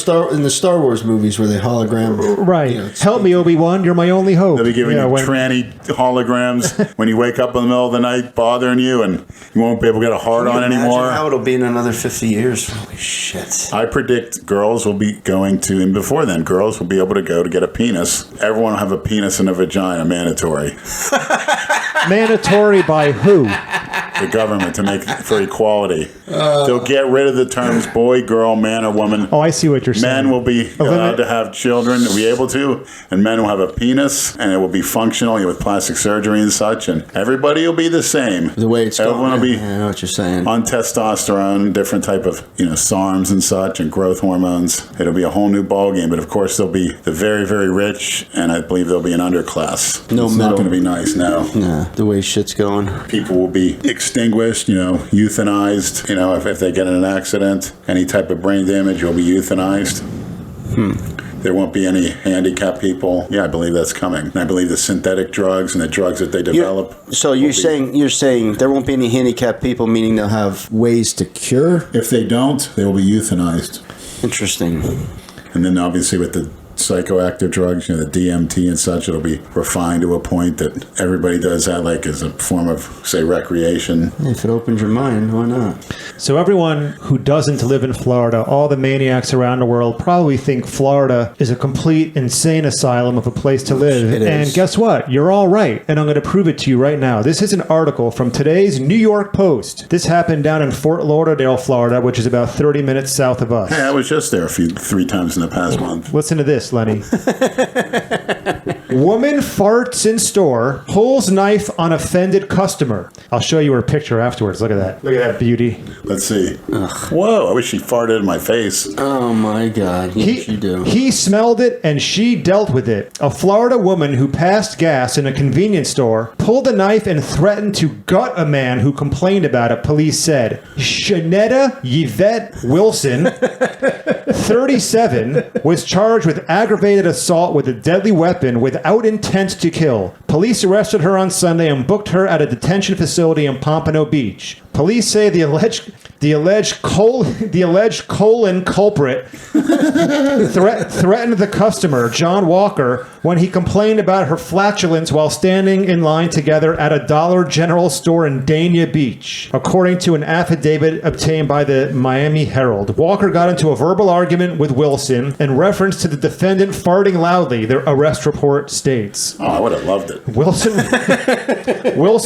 Star Wars movies where they hologram. Right. it's- Help me, Obi-Wan. You're my only hope. They'll be giving you when- tranny holograms when you wake up in the middle of the night, bothering you, and you won't be able to get a hard on Imagine anymore. how it'll be in another 50 years. Holy shit. I predict girls will be going to, and before then, girls will be able to go to get a penis. Everyone will have a penis and a vagina, mandatory. Mandatory by who? the government to make for equality. They'll get rid of the terms boy, girl, man, or woman. Oh, I see what you're saying. Men will be allowed to have children, will be able to, and men will have a penis, and it will be functional with plastic surgery and such, and everybody will be the same. The way it's Everyone going. will be I know what you're saying. on testosterone, different type of, SARMs and such, and growth hormones. It'll be a whole new ballgame, but of course there'll be the very, very rich, and I believe there'll be an underclass. No It's not middle. going to be nice now. Nah, the way shit's going. People will be extinguished, euthanized, if they get in an accident, any type of brain damage will be euthanized. There won't be any handicapped people. Yeah, I believe that's coming. And I believe the synthetic drugs and the drugs that they develop. So you're saying there won't be any handicapped people, meaning they'll have ways to cure? If they don't, they will be euthanized. Interesting. And then obviously with the psychoactive drugs, the DMT and such, it'll be refined to a point that everybody does that like as a form of, say, recreation. If it opens your mind, why not? So everyone who doesn't live in Florida, all the maniacs around the world probably think Florida is a complete insane asylum of a place to live. It is. And guess what? You're all right. And I'm going to prove it to you right now. This is an article from today's New York Post. This happened down in Fort Lauderdale, Florida, which is about 30 minutes south of us. Hey, I was just there 3 times in the past month. Listen to this, Lenny. Woman farts in store, pulls knife on offended customer. I'll show you her picture afterwards. Look at that. Look at that beauty. Let's see. Whoa, I wish she farted in my face. Oh my God. Yes, you do. He smelled it and she dealt with it. A Florida woman who passed gas in a convenience store pulled a knife and threatened to gut a man who complained about it, police said. Shanetta Yvette Wilson, 37, was charged with aggravated assault with a deadly weapon without intent to kill. Police arrested her on Sunday and booked her at a detention facility in Pompano Beach. Police say the alleged colon culprit threatened the customer, John Walker, when he complained about her flatulence while standing in line together at a Dollar General store in Dania Beach, according to an affidavit obtained by the Miami Herald. Walker got into a verbal argument with Wilson in reference to the defendant farting loudly, their arrest report states. Oh, I would have loved it. Wilson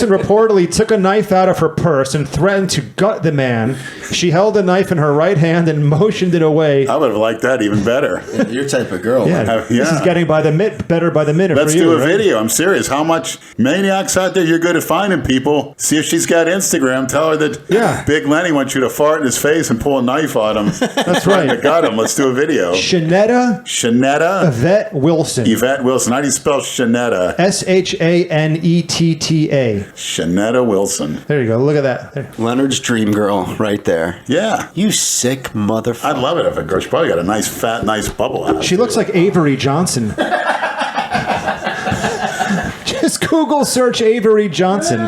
reportedly took a knife out of her purse and threatened to gut the man. She held the knife in her right hand and motioned it away. I would have liked that even better. Your type of girl. Yeah, man. this is getting better by the minute Let's for you. do a right? video. I'm serious. How much maniacs out there? You're good at finding people. See if she's got Instagram. Tell her that Big Lenny wants you to fart in his face and pull a knife on him. That's right. I got him. Let's do a video. Shanetta Yvette Wilson. Yvette Wilson. How do you spell Shanetta? Shanetta. Shanetta Wilson. There you go. Look at that. There. Leonard's dream girl right there. Yeah. You sick motherfucker. I'd love it if a girl. She probably got a nice, fat, nice bubble house. She looks like Avery Johnson. Just Google search Avery Johnson.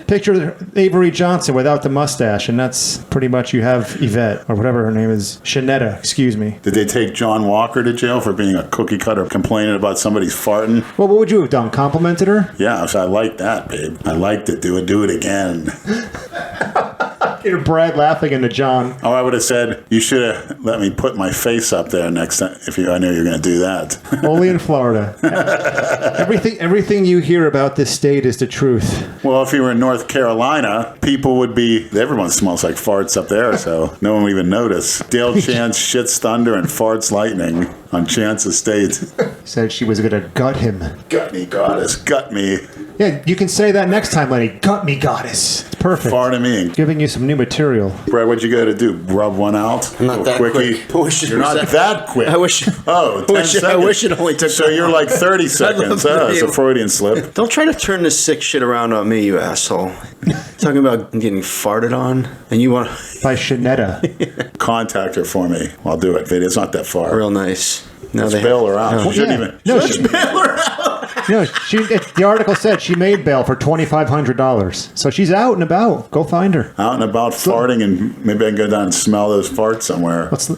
Picture Avery Johnson without the mustache, and that's pretty much you have Yvette, or whatever her name is. Shanetta, excuse me. Did they take John Walker to jail for being a cookie cutter complaining about somebody's farting? Well, what would you have done? Complimented her? Yeah, so I like that, babe. I liked it. Do it again. You're Brad laughing into John. Oh, I would have said, you should have let me put my face up there next time if I knew you were going to do that. Only in Florida. Everything you hear about this state is the truth. Well, if you were in North Carolina, people would be, everyone smells like farts up there, so no one would even notice. Dale Chance shits thunder and farts lightning on Chance Estate. Said she was going to gut him. Gut me, goddess, gut me. Yeah, you can say that next time, Lenny. Gut me, goddess. It's perfect. Fart to me. Giving you some new material. Brad, what'd you go to do? Rub one out? I'm not that Quickie? quick. I wish it You're was not that quick. I wish. Oh, 10 seconds. I wish it only took. So you're like 30 seconds. love It's to a Freudian slip. Don't try to turn this sick shit around on me, you asshole. Talking about getting farted on, and you want By Shanetta. Contact her for me. I'll do it. It's not that far. real nice. No, Let's bail her out. She shouldn't even. No, she shouldn't- No, the article said she made bail for $2,500. So she's out and about. Go find her. out and about farting, and maybe I can go down and smell those farts somewhere. What's the,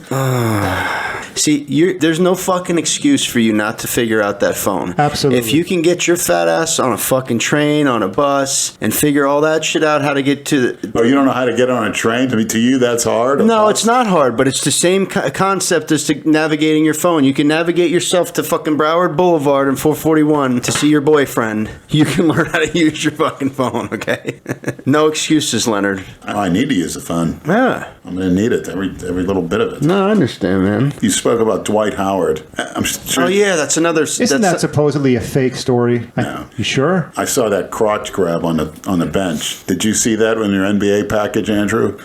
See, there's no fucking excuse for you not to figure out that phone. Absolutely. If you can get your fat ass on a fucking train, on a bus, and figure all that shit out, how to get to the... Oh, you don't know how to get on a train? I mean, to you, that's hard? No, it's not hard, but it's the same concept as to navigating your phone. You can navigate yourself to fucking Broward Boulevard and 441 to see your boyfriend. You can learn how to use your fucking phone, okay? No excuses, Leonard. I need to use the phone. Yeah. I'm going to need it, every little bit of it. No, I understand, man. You spoke about Dwight Howard. I'm sure. Oh, yeah, that's another... Isn't that supposedly a fake story? No. You sure? I saw that crotch grab on the bench. Did you see that in your NBA package, Andrew?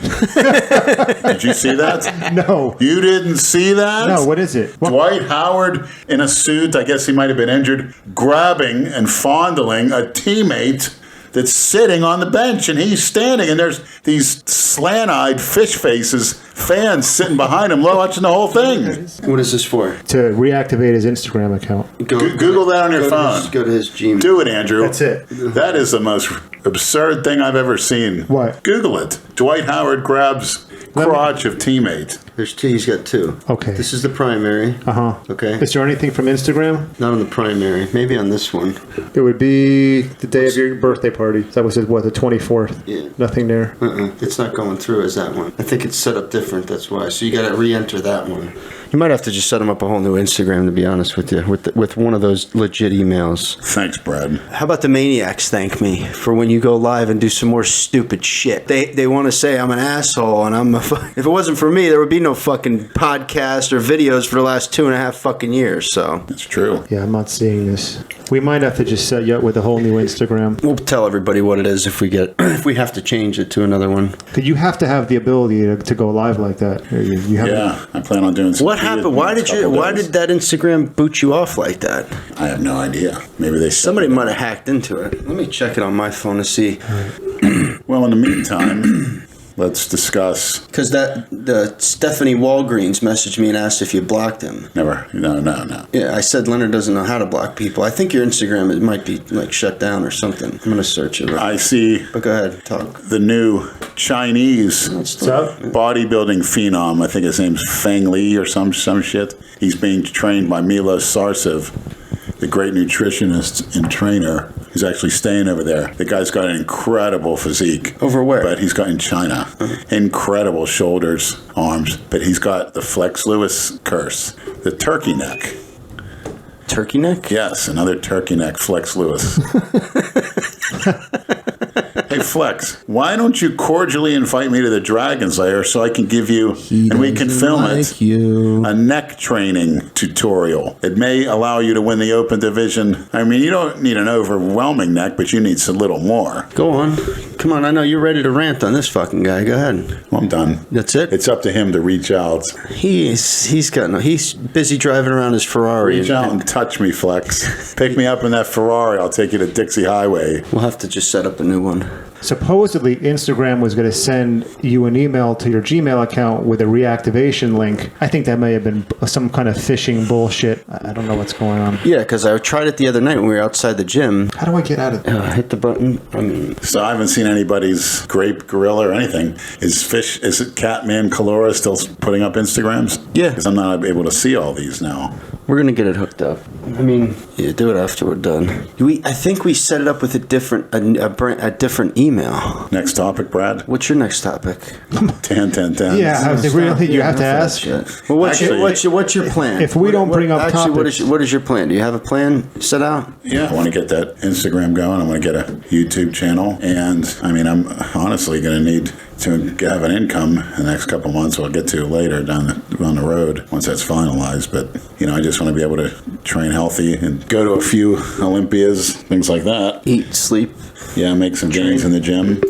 Did you see that? No. You didn't see that? No, what is it? What? Dwight Howard in a suit, I guess he might have been injured, grabbing and fondling a teammate that's sitting on the bench, and he's standing, and there's these slant-eyed fish faces, fans sitting behind him watching the whole thing. What is this for? To reactivate his Instagram account. Google that on your phone. Go to his Gmail. Do it, Andrew. That's it. That is the most absurd thing I've ever seen. What? Google it. Dwight Howard grabs crotch of teammate. There's two. He's got two. Okay. This is the primary. Uh-huh. Okay. Is there anything from Instagram? Not on the primary. Maybe on this one. It would be the day of your birthday party. That was, the 24th? Yeah. Nothing there. It's not going through as that one. I think it's set up different. That's why. So you got to re-enter that one. You might have to just set him up a whole new Instagram, to be honest with you, with one of those legit emails. Thanks, Brad. How about the Maniacs thank me for when you go live and do some more stupid shit? They want to say I'm an asshole and if it wasn't for me, there would be no fucking podcast or videos for the last 2.5 fucking years. So It's true. Yeah, I'm not seeing this. We might have to just set you up with a whole new Instagram. we'll tell everybody what it is if we have to change it to another one. Because you have to have the ability to go live like that. You have Yeah, I plan on doing some. What happened? Why did that Instagram boot you off like that? I have no idea. Maybe Somebody might have hacked into it. Let me check it on my phone to see. Well, in the meantime, let's discuss. Because the Stephanie Walgreens messaged me and asked if you blocked him. Never. No. Yeah, I said Leonard doesn't know how to block people. I think your Instagram it might be like shut down or something. I'm gonna search it. I see But go ahead, talk. the new Chinese bodybuilding phenom. I think his name's Feng Li or some shit. He's being trained by Milos Sarcev, the great nutritionist and trainer. He's actually staying over there. The guy's got an incredible physique. Over where? But he's got in China. Incredible shoulders, arms. But he's got the Flex Lewis curse. The turkey neck. Turkey neck? Yes, another turkey neck, Flex Lewis. Hey, Flex, why don't you cordially invite me to the Dragon's Lair so I can give you, and we can film it, a neck training tutorial. It may allow you to win the open division. I mean, you don't need an overwhelming neck, but you need a little more. Go on. Come on, I know you're ready to rant on this fucking guy. Go ahead. Well, I'm done. That's it? It's up to him to reach out. He's busy driving around his Ferrari. Reach out and touch me, Flex. Pick me up in that Ferrari. I'll take you to Dixie Highway. We'll have to just set up a new one. Supposedly, Instagram was going to send you an email to your Gmail account with a reactivation link. I think that may have been some kind of phishing bullshit. I don't know what's going on. Yeah, because I tried it the other night when we were outside the gym. How do I get out of it? Hit the button. So I haven't seen anybody's grape gorilla or anything. Is it Catman Calora still putting up Instagrams? Yeah. Because I'm not able to see all these now. We're gonna get it hooked up. I mean, yeah, do it after we're done. I think we set it up with a different email. Next topic, Brad. What's your next topic? 10. Yeah, really? You have to ask? Well, what's your plan? If we don't bring up topics, topics, what is your plan? Do you have a plan set out? Yeah, I want to get that Instagram going. I want to get a YouTube channel. And, I mean, I'm honestly going to need to have an income in the next couple of months. We'll get to later down the road once that's finalized. But, I just want to be able to train healthy and go to a few Olympias, things like that. Eat, sleep. Yeah, make some gains in the gym.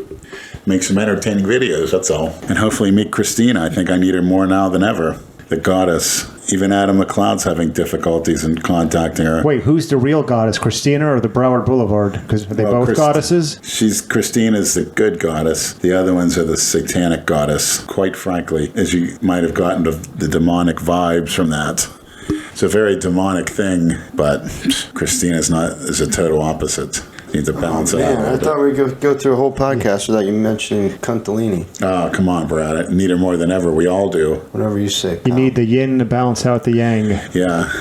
Make some entertaining videos, that's all. And hopefully meet Christina. I think I need her more now than ever. The goddess. Even Adam McLeod's having difficulties in contacting her. wait, who's the real goddess, Christina or the Broward Boulevard? Because are they both goddesses? Christina's the good goddess. The other ones are the satanic goddess. Quite frankly, as you might have gotten the demonic vibes from that. It's a very demonic thing, but Christina's is a total opposite. Need to balance it Man, out. a I little thought we'd go through a whole podcast without you mentioning Cuntalini. bit. Oh, come on, Brad. I need her more than ever. We all do. Whatever you say. You need the yin to balance out the yang. Yeah.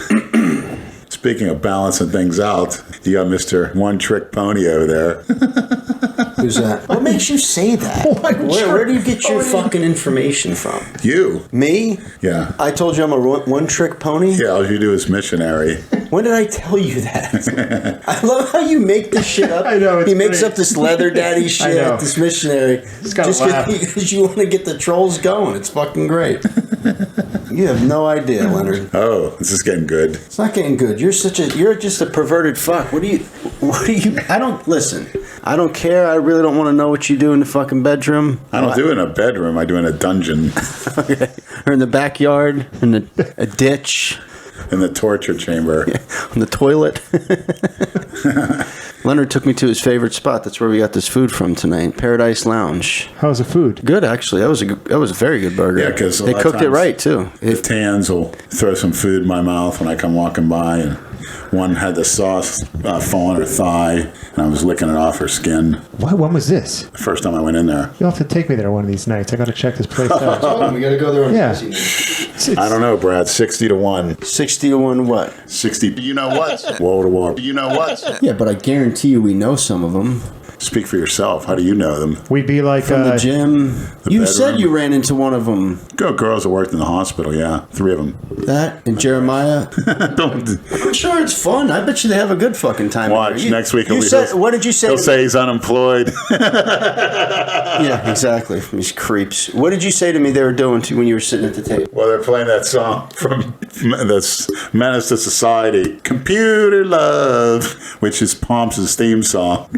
Speaking of balancing things out, you got Mr. One Trick Pony over there. Who's that? What makes you say that? Where do you get your fucking information from? You. Me? Yeah. I told you I'm a one-trick pony? Yeah, all you do is missionary. When did I tell you that? I love how you make this shit up. I know, it's he makes great. up this leather daddy shit, know. this missionary. gotta laugh. Because you want to get the trolls going. It's fucking great. You have no idea, Leonard. Oh, this is getting good. It's not getting good. You're just a perverted fuck. What do you, I don't, listen. I don't care. I really don't want to know what you do in the fucking bedroom. I don't do it in a bedroom. I do it in a dungeon. Okay. Or in the backyard, in a ditch. In the torture chamber. On the toilet. Leonard took me to his favorite spot. That's where we got this food from tonight. Paradise Lounge. How's the food? Good, actually. That was a very good burger. Yeah, 'cause a they lot of cooked it times right too. The Tans will throw some food in my mouth when I come walking by, and one had the sauce fall on her thigh, and I was licking it off her skin. When was this? The first time I went in there. You'll have to take me there one of these nights. I got to check this place out. Oh, we got to go there on Yeah. Tuesday. I don't know, Brad. 60 to 1. 60 to 1 what? 60. You know what? Wall to wall. You know what? Yeah, but I guarantee you we know some of them. Speak for yourself. How do you know them? We'd be like, From the gym. You bedroom. said you ran into one of them. Go girls that worked in the hospital, yeah. 3 of them. That and Jeremiah. Don't I'm sure it's fun. I bet you they have a good fucking time. watch. Next week You said, what did you say? He'll to say he's unemployed. Yeah, exactly. These creeps. What did you say to me they were doing when you were sitting at the table? Well, they're playing that song from that's Menace to Society, Computer Love, which is Pomps' theme song.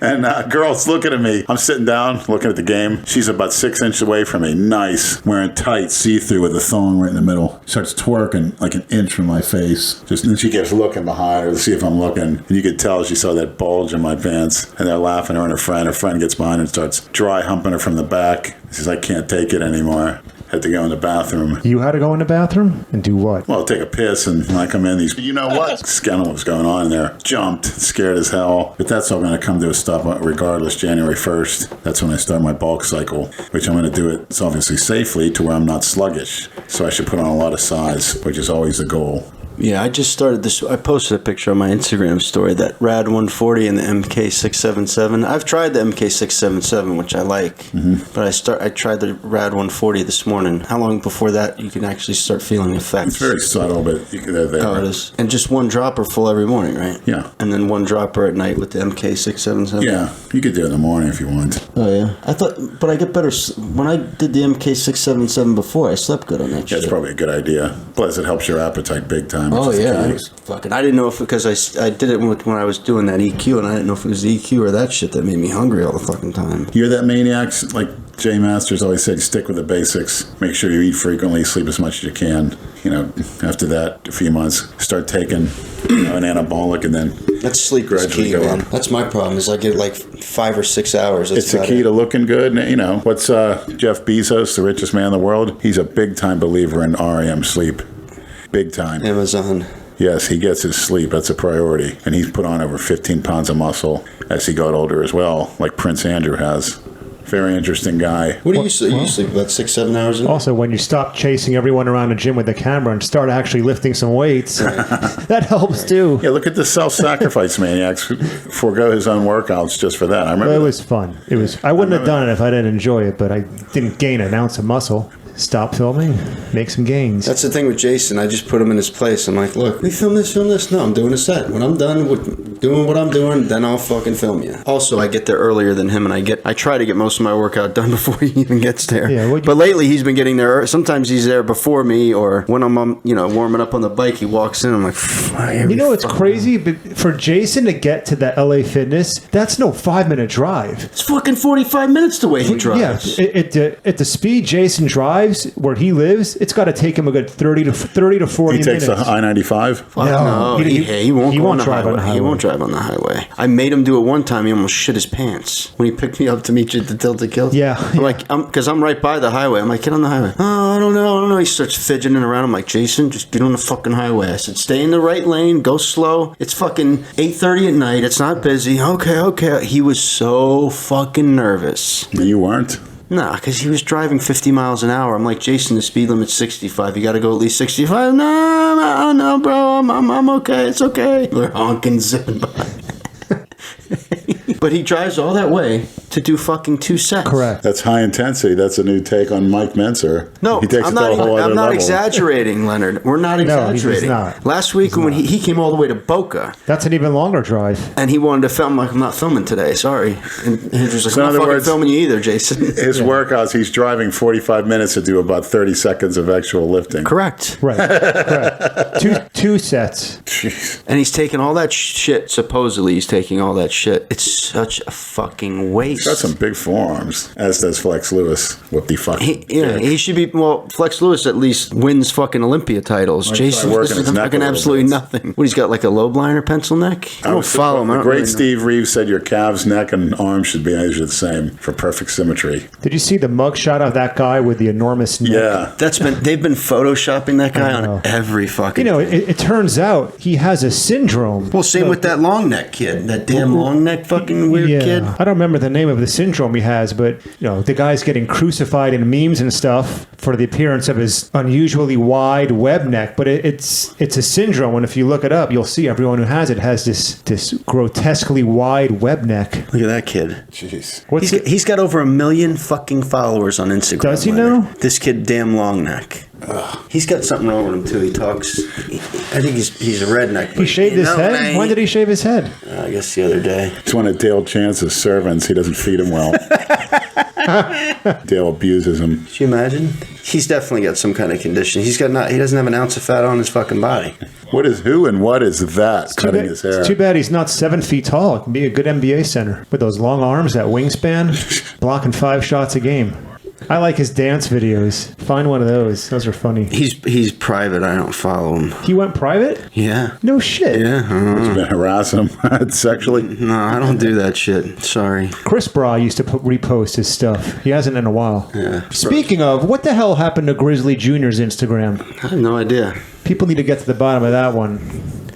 And girl's looking at me. I'm sitting down looking at the game. She's about 6 inches away from me. Nice. Wearing tight see-through with a thong right in the middle. Starts twerking like an inch from my face. Just then she keeps looking behind her to see if I'm looking. And you could tell she saw that bulge in my pants. And they're laughing at her and her friend. Her friend gets behind her and starts dry humping her from the back. She says, I can't take it anymore. Had to go in the bathroom. you had to go in the bathroom and do what? Well, take a piss, and when I come in, these, you know what? Scandal was going on in there. Jumped, scared as hell. But that's all going to come to a stop regardless, January 1st. That's when I start my bulk cycle, which I'm going to do it, it's obviously safely, to where I'm not sluggish. So I should put on a lot of size, which is always the goal. Yeah, I just started this. I posted a picture on my Instagram story, that Rad 140 and the MK677. I've tried the MK677, which I like, but I tried the Rad 140 this morning. How long before that you can actually start feeling effects? It's very subtle, but they're there. Oh, it is. And just one dropper full every morning, right? Yeah. And then one dropper at night with the MK677. Yeah, you could do it in the morning if you want. Oh yeah. I thought, but I get better when I did the MK677 before. I slept good on that Yeah, shit. it's probably a good idea. Plus, it helps your appetite big time. Oh which is yeah, the I key. I didn't know if, because I did it when I was doing that EQ, and I didn't know if it was the EQ or that shit that made me hungry all the fucking time. You're that Maniacs, like Jay Masters always said, stick with the basics. Make sure you eat frequently, sleep as much as you can. You know, after that, a few months, start taking an anabolic, and then That's sleep is gradually key, go man. up. That's my problem. Is I get like 5 or 6 hours. That's It's the about key it. to looking good. You know, what's Jeff Bezos, the richest man in the world? He's a big-time believer in REM sleep. Big time. Amazon. Yes, he gets his sleep. That's a priority. And he's put on over 15 pounds of muscle as he got older as well, like Prince Andrew has. Very interesting guy. What do you sleep? You sleep about 6-7 hours a day? Also, when you stop chasing everyone around the gym with the camera and start actually lifting some weights, that helps too. Yeah, look at the self-sacrifice maniacs who forego his own workouts just for that. I remember It that. was fun. It was. I wouldn't have done it if I didn't enjoy it, but I didn't gain an ounce of muscle. Stop filming, make some gains. That's the thing with Jason. I just put him in his place. I'm like, look, we film this. No, I'm doing a set. When I'm done with doing what I'm doing, then I'll fucking film you. Also, I get there earlier than him, and I try to get most of my workout done before he even gets there. Yeah, but lately he's been getting there. Sometimes he's there before me, or when I'm warming up on the bike, he walks in. I'm like, You know what's crazy? But for Jason to get to that LA Fitness, that's no 5-minute drive. it's fucking 45 minutes the way he drives. Yeah, at the speed Jason drives where he lives, it's got to take him a good 30 to 40 He takes minutes. the I-95. No, he won't. He go won't on the drive on the highway. He won't drive drive on the highway. I made him do it one time. He almost shit his pants when he picked me up to meet you at the Tilted Kill. Yeah. I'm like, because I'm right by the highway. I'm like, get on the highway. Oh, I don't know. He starts fidgeting around. I'm like, Jason, just get on the fucking highway. I said, stay in the right lane. Go slow. It's fucking 8:30 at night. It's not busy. Okay. He was so fucking nervous. You weren't? Nah, because he was driving 50 miles an hour. I'm like, Jason, the speed limit's 65. You got to go at least 65. No, bro. I'm okay. It's okay. They're honking, zipping by. But he drives all that way to do fucking 2 sets. Correct. That's high intensity. That's a new take on Mike Menser. No, he takes I'm it to a whole other not level. exaggerating, Leonard. We're not No, he's exaggerating. not. Last week when he came all the way to Boca That's an even longer drive. and he wanted to film, like, I'm not filming today, sorry. And Andrew's like, So in I'm other not fucking words- filming you either, Jason. His workouts, he's driving 45 minutes to do about 30 seconds of actual lifting. Correct. Right. Correct. Two sets. Jeez. And he's taking all that shit, supposedly he's taking all that shit. It's such a fucking waste. Got some big forearms, as does Flex Lewis. What the fuck? He should be. Well, Flex Lewis at least wins fucking Olympia titles. Jason working is his neck fucking a little absolutely bit. nothing. What, he's got like a low blind or pencil neck? I don't follow him. I The don't great really know. Steve Reeves said your calves, neck, and arms should be measured the same for perfect symmetry. Did you see the mugshot of that guy with the enormous neck? Yeah. They've been photoshopping that guy I know. on every fucking. You know, it turns out he has a syndrome. well, same with that Longneck kid, that damn Longneck fucking weird kid. I don't remember the name of the syndrome he has, but the guy's getting crucified in memes and stuff for the appearance of his unusually wide web neck. But it's a syndrome, and if you look it up, you'll see everyone who has it has this grotesquely wide web neck. Look at that kid. Jeez. He's got over 1 million fucking followers on Instagram. Does he Leonard. now? This kid, damn Longneck. He's got something wrong with him too. He talks. I think he's a redneck. He shaved his head? When did he shave his head? I guess the other day. It's one of Dale Chance's servants. He doesn't feed him well. Dale abuses him. Could you imagine? He's definitely got some kind of condition. He doesn't have an ounce of fat on his fucking body. What is that? Cutting his hair. It's too bad he's not 7 feet tall. It can be a good NBA center with those long arms, that wingspan, blocking 5 shots a game. I like his dance videos. Find one of those. Those are funny. He's private. I don't follow him. He went private? Yeah. No shit. Yeah. You've been harassing him sexually. No, I don't do that shit. Sorry. Chris Bra used to repost his stuff. He hasn't in a while. Yeah. Speaking of, what the hell happened to Grizzly Jr.'s Instagram? I have no idea. People need to get to the bottom of that one.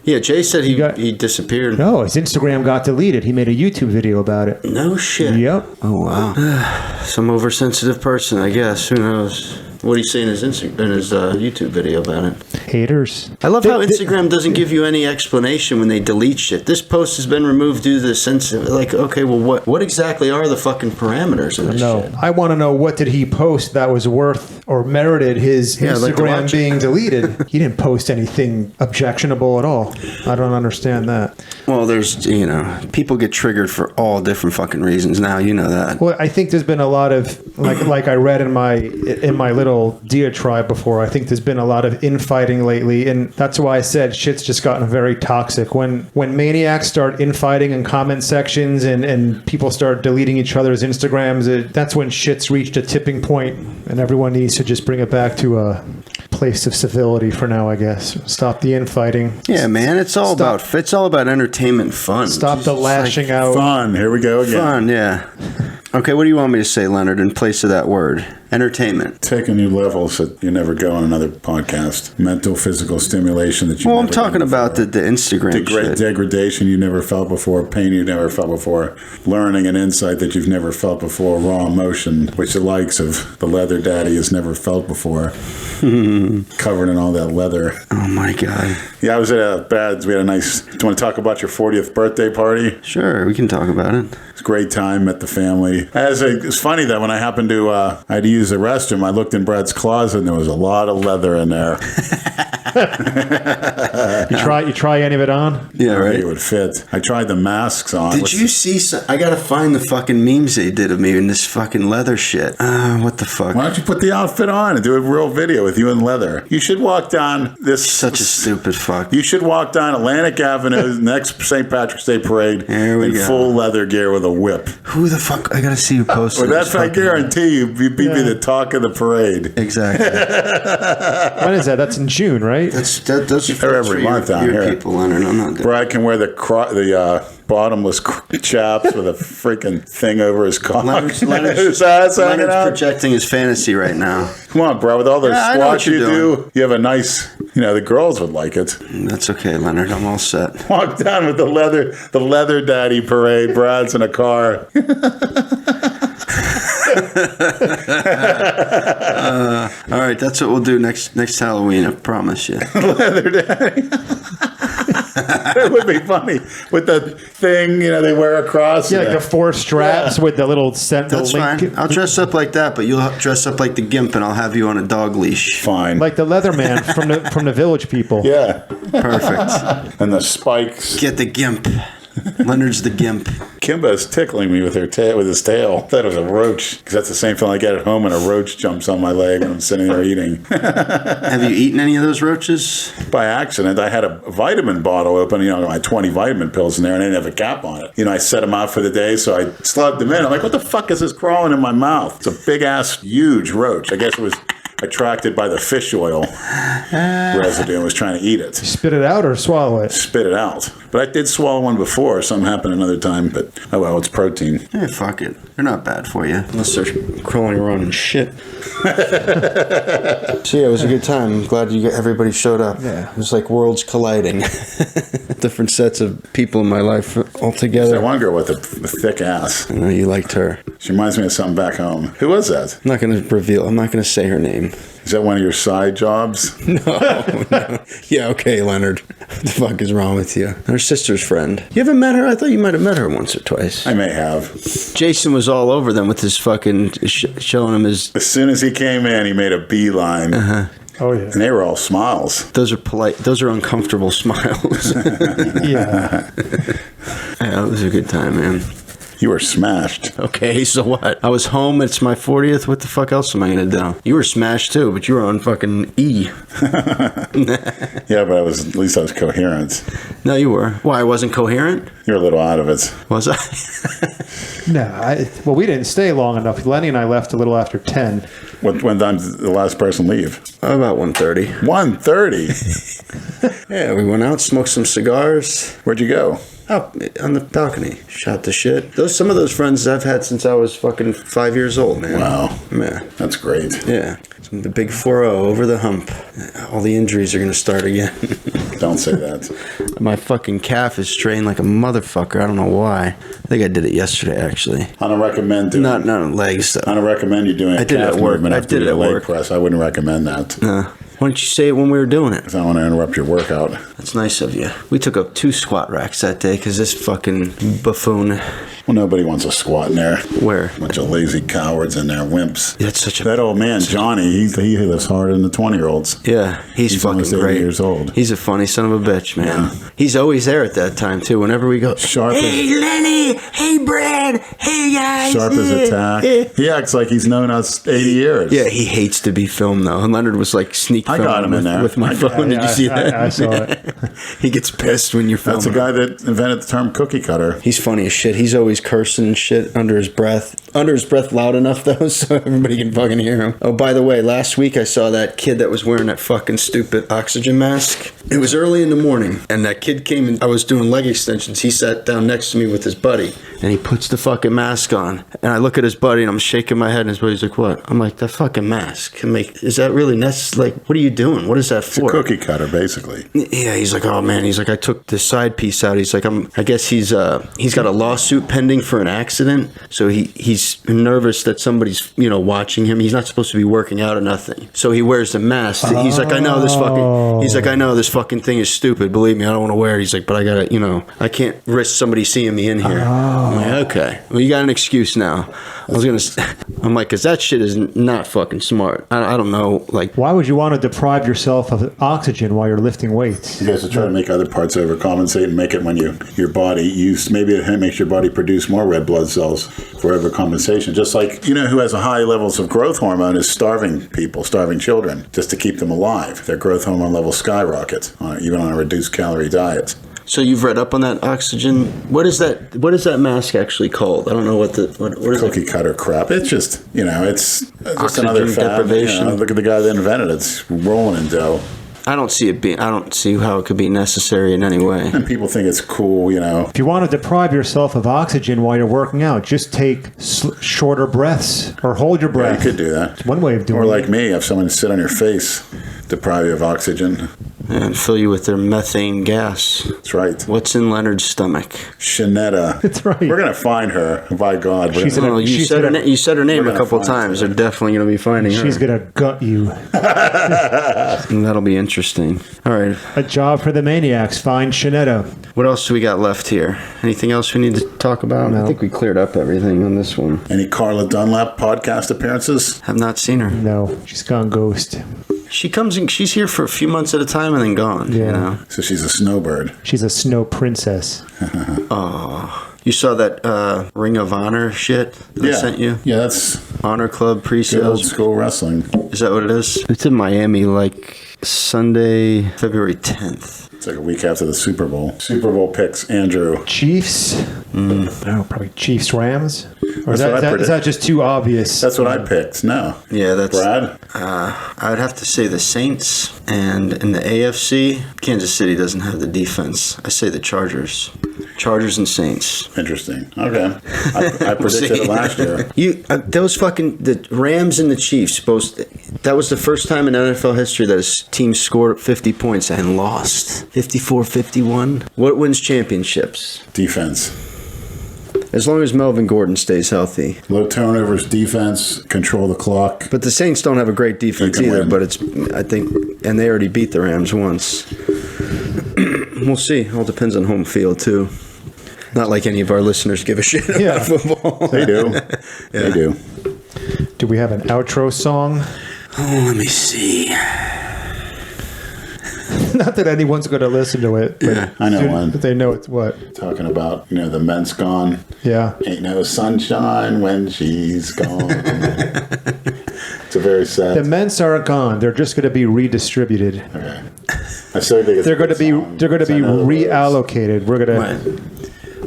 Yeah, Jay said he disappeared. No, his Instagram got deleted. He made a YouTube video about it. No shit. Yep. Oh wow. Some oversensitive person, I guess. Who knows? What did he say in his YouTube video about it? Haters. I love how Instagram doesn't give you any explanation when they delete shit. This post has been removed due to the sensitive. Like, okay, well, what exactly are the fucking parameters of this No, shit? I want to know, what did he post that was worth or merited his Yeah, I'd like to Instagram watch it. being deleted? He didn't post anything objectionable at all. I don't understand that. Well, there's, people get triggered for all different fucking reasons now. You know that. Well, I think there's been a lot of, like I read in my little diatribe before, I think there's been a lot of infighting lately, and that's why I said shit's just gotten very toxic. When maniacs start infighting in comment sections and people start deleting each other's Instagrams, that's when shit's reached a tipping point, and everyone needs to just bring it back to a place of civility for now, I guess. Stop the infighting. Yeah, man, it's all about entertainment, fun. Stop the Just lashing out. Fun. Here we go again. Fun, yeah. Okay, what do you want me to say, Leonard, in place of that word? Entertainment. Taking new levels that you never go on another podcast. Mental, physical stimulation that you Well, I'm never talking done about before. the Instagram shit. Degradation you never felt before, pain you never felt before, learning and insight that you've never felt before, raw emotion, which the likes of the leather daddy has never felt before, covered in all that leather. Oh my God. Yeah, I was at a Bad's. We had a nice. Do you want to talk about your 40th birthday party? Sure, we can talk about it. It's a great time. Met the family. It's funny that when I happened to, I had to use the restroom. I looked in Brad's closet and there was a lot of leather in there. You try any of it on? Yeah, I right. think it would fit. I tried the masks on. Did you see? I gotta find the fucking memes they did of me in this fucking leather shit. What the fuck? Why don't you put the outfit on and do a real video with you in leather? You should walk down this. Such a stupid fuck. You should walk down Atlantic Avenue next St. Patrick's Day parade There we in go. full leather gear with a whip. Who the fuck? I gotta see who posted Well, this I fucking- guarantee you'd be the talk of the parade. Exactly. When is that? That's in June, right? Those are They're every month down your here. people, Leonard. I'm not doing. Brad can wear the bottomless chaps with a freaking thing over his cock. His ass hanging Leonard's out. projecting his fantasy right now. Come on, bro. With all those Yeah, I know what squats you're you doing. do, you have a nice. The girls would like it. That's okay, Leonard. I'm all set. Walk down with the leather daddy parade. Brad's in a car. All right, that's what we'll do next Halloween. I promise you. Leather daddy. It would be funny with the thing they wear across. Yeah, like the 4 straps with the little That's link. fine. I'll dress up like that, but you'll dress up like the Gimp, and I'll have you on a dog leash. Fine. Like the Leatherman from the Village People. Yeah. Perfect. And the spikes. Get the Gimp. Leonard's the Gimp. Kimba's tickling me with his tail. I thought it was a roach, because that's the same feeling I get at home when a roach jumps on my leg when I'm sitting there eating. Have you eaten any of those roaches? By accident, I had a vitamin bottle open, my 20 vitamin pills in there, and I didn't have a cap on it. I set them out for the day, so I slugged them in. I'm like, what the fuck is this crawling in my mouth? It's a big-ass, huge roach. I guess it was attracted by the fish oil residue and was trying to eat it. Spit it out or swallow it? Spit it out. But I did swallow one before. Something happened another time, but oh well, it's protein. Yeah, fuck it. They're not bad for you. Unless they're crawling around in shit. So yeah, it was a good time. I'm glad everybody showed up. Yeah. It was like worlds colliding. Different sets of people in my life all That together. one girl with the thick ass. I know you liked her. She reminds me of something back home. Who was that? I'm not going to say her name. Is that one of your side jobs? No. Yeah, okay, Leonard. What the fuck is wrong with you? Her sister's friend. You haven't met her? I thought you might have met her once or twice. I may have. Jason was all over them with his fucking showing him his. As soon as he came in, he made a beeline. Oh, yeah. And they were all smiles. Those are polite. Those are uncomfortable smiles. Yeah. Yeah, it was a good time, man. You were smashed. Okay, so what? I was home. It's my 40th. What the fuck else am I gonna do? You were smashed too, but you were on fucking E. Yeah, but at least I was coherent. No, you were. Why? I wasn't coherent? You're a little out of it. Was I? No, well, we didn't stay long enough. Lenny and I left a little after 10. When time did the last person leave? About 1:30. 1:30. Yeah, we went out, smoked some cigars. Where'd you go? Up on the balcony. Shot the shit. Some of those friends I've had since I was fucking 5 years old, man. Wow. Yeah. That's great. Yeah. The big 4-0 over the hump. All the injuries are going to start again. Don't say that. My fucking calf is strained like a motherfucker. I don't know why. I think I did it yesterday, actually. I don't recommend doing Not on legs, though. I don't recommend you doing a I did it calf at work. movement I after did it your at leg work. press. I wouldn't recommend that. Why don't you say it when we were doing it? I don't want to interrupt your workout. That's nice of you. We took up 2 squat racks that day because this fucking buffoon. Well, nobody wants a squat in there. Where? Bunch of lazy cowards in there, wimps. That's such a. That old man, Johnny, he lives harder than the 20-year-olds. Yeah, he's fucking almost 80 great. years old. He's a funny son of a bitch, man. He's always there at that time too. Whenever we go, Sharp hey Lenny, hey Brad, hey guys. Sharp as a tack. He acts like he's known us 80 years. Yeah, he hates to be filmed though. And Leonard was like sneak I filming got him in there. with my phone. Did you see that? I saw it. He gets pissed when you're filming. That's the guy that invented the term cookie cutter. He's funny as shit. He's always cursing and shit under his breath. Under his breath loud enough, though, so everybody can fucking hear him. Oh, by the way, last week I saw that kid that was wearing that fucking stupid oxygen mask. It was early in the morning, and that kid came and I was doing leg extensions. He sat down next to me with his buddy, and he puts the fucking mask on. And I look at his buddy, and I'm shaking my head, and his buddy's like, what? I'm like, that fucking mask. I'm like, is that really necessary? Like, what are you doing? What is that for? Cookie cutter, basically. Yeah, he's like, oh man, he's like, I took the side piece out. He's like, I guess he's got a lawsuit pending for an accident, so he's nervous that somebody's watching him. He's not supposed to be working out or nothing, so he wears the mask. He's like, I know this fucking thing is stupid. Believe me, I don't want to wear it. He's like, but I gotta, I can't risk somebody seeing me in here. I'm like, okay, well, you got an excuse now. I'm like, because that shit is not fucking smart. I don't know, like. Why would you want to deprive yourself of oxygen while you're lifting weights? You guys are trying to make other parts overcompensate and make it when your body maybe it makes your body produce more red blood cells for overcompensation. Just like, who has a high levels of growth hormone is starving children, just to keep them alive. Their growth hormone levels skyrocket, even on a reduced calorie diet. So you've read up on that oxygen. What is that mask actually called? I don't know what is Cookie it? cutter crap. It's just, it's just Oxygen another fad. deprivation. Look at the guy that invented it. It's rolling in dough. I don't see how it could be necessary in any way. And people think it's cool, If you want to deprive yourself of oxygen while you're working out, just take shorter breaths or hold your Yeah, breath. you could do that. It's one way of doing Or it. like me, if someone sit on your face, deprive you of oxygen. And fill you with their methane gas. That's right. What's in Leonard's stomach? Shanetta. That's right. We're going to find her. By God. We're She's gonna- gonna- You said her name we're a gonna couple find times. her. They're definitely going to be finding her. She's going to gut you. And that'll be interesting. All right. A job for the Maniacs. Find Shanetta. What else do we got left here? Anything else we need to talk about? No. I think we cleared up everything on this one. Any Carla Dunlap podcast appearances? Have not seen her. No, she's gone ghost. She comes in. She's here for a few months at a time and then gone. Yeah. You know? So she's a snowbird. She's a snow princess. You saw that Ring of Honor shit that I sent you? Yeah, that's Honor Club good old pre-sales. school wrestling. Is that what it is? It's in Miami, like Sunday, February 10th. It's like a week after the Super Bowl. Super Bowl picks, Andrew. Chiefs? No, probably Chiefs Rams. Or That's what I is that just too obvious? That's what I picked. No. Yeah, that's. Brad? I'd have to say the Saints, and in the AFC, Kansas City doesn't have the defense. I say the Chargers. Chargers and Saints. Interesting. Okay. I predicted it last year. The Rams and the Chiefs that was the first time in NFL history that a team scored 50 points and lost. 54-51. What wins championships? Defense. As long as Melvin Gordon stays healthy. Low turnovers, defense, control the clock. But the Saints don't have a great defense You can either, win. but I think, and they already beat the Rams once. We'll see. All depends on home field, too. Not like any of our listeners give a shit about football. They do. They do. Do we have an outro song? Oh, let me see. Not that anyone's going to listen to it. But Yeah, I know one. But they know it's what? Talking about, the ment's gone. Yeah. Ain't no sunshine when she's gone. It's a very sad. The Mets aren't gone. They're just going to be redistributed. Okay. I still think it's They're going to be I know the words. reallocated. We're going to Right.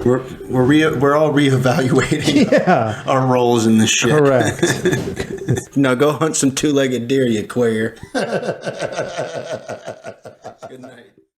We're all reevaluating our roles in this shit. correct. Now go hunt some two-legged deer, you queer. Good night.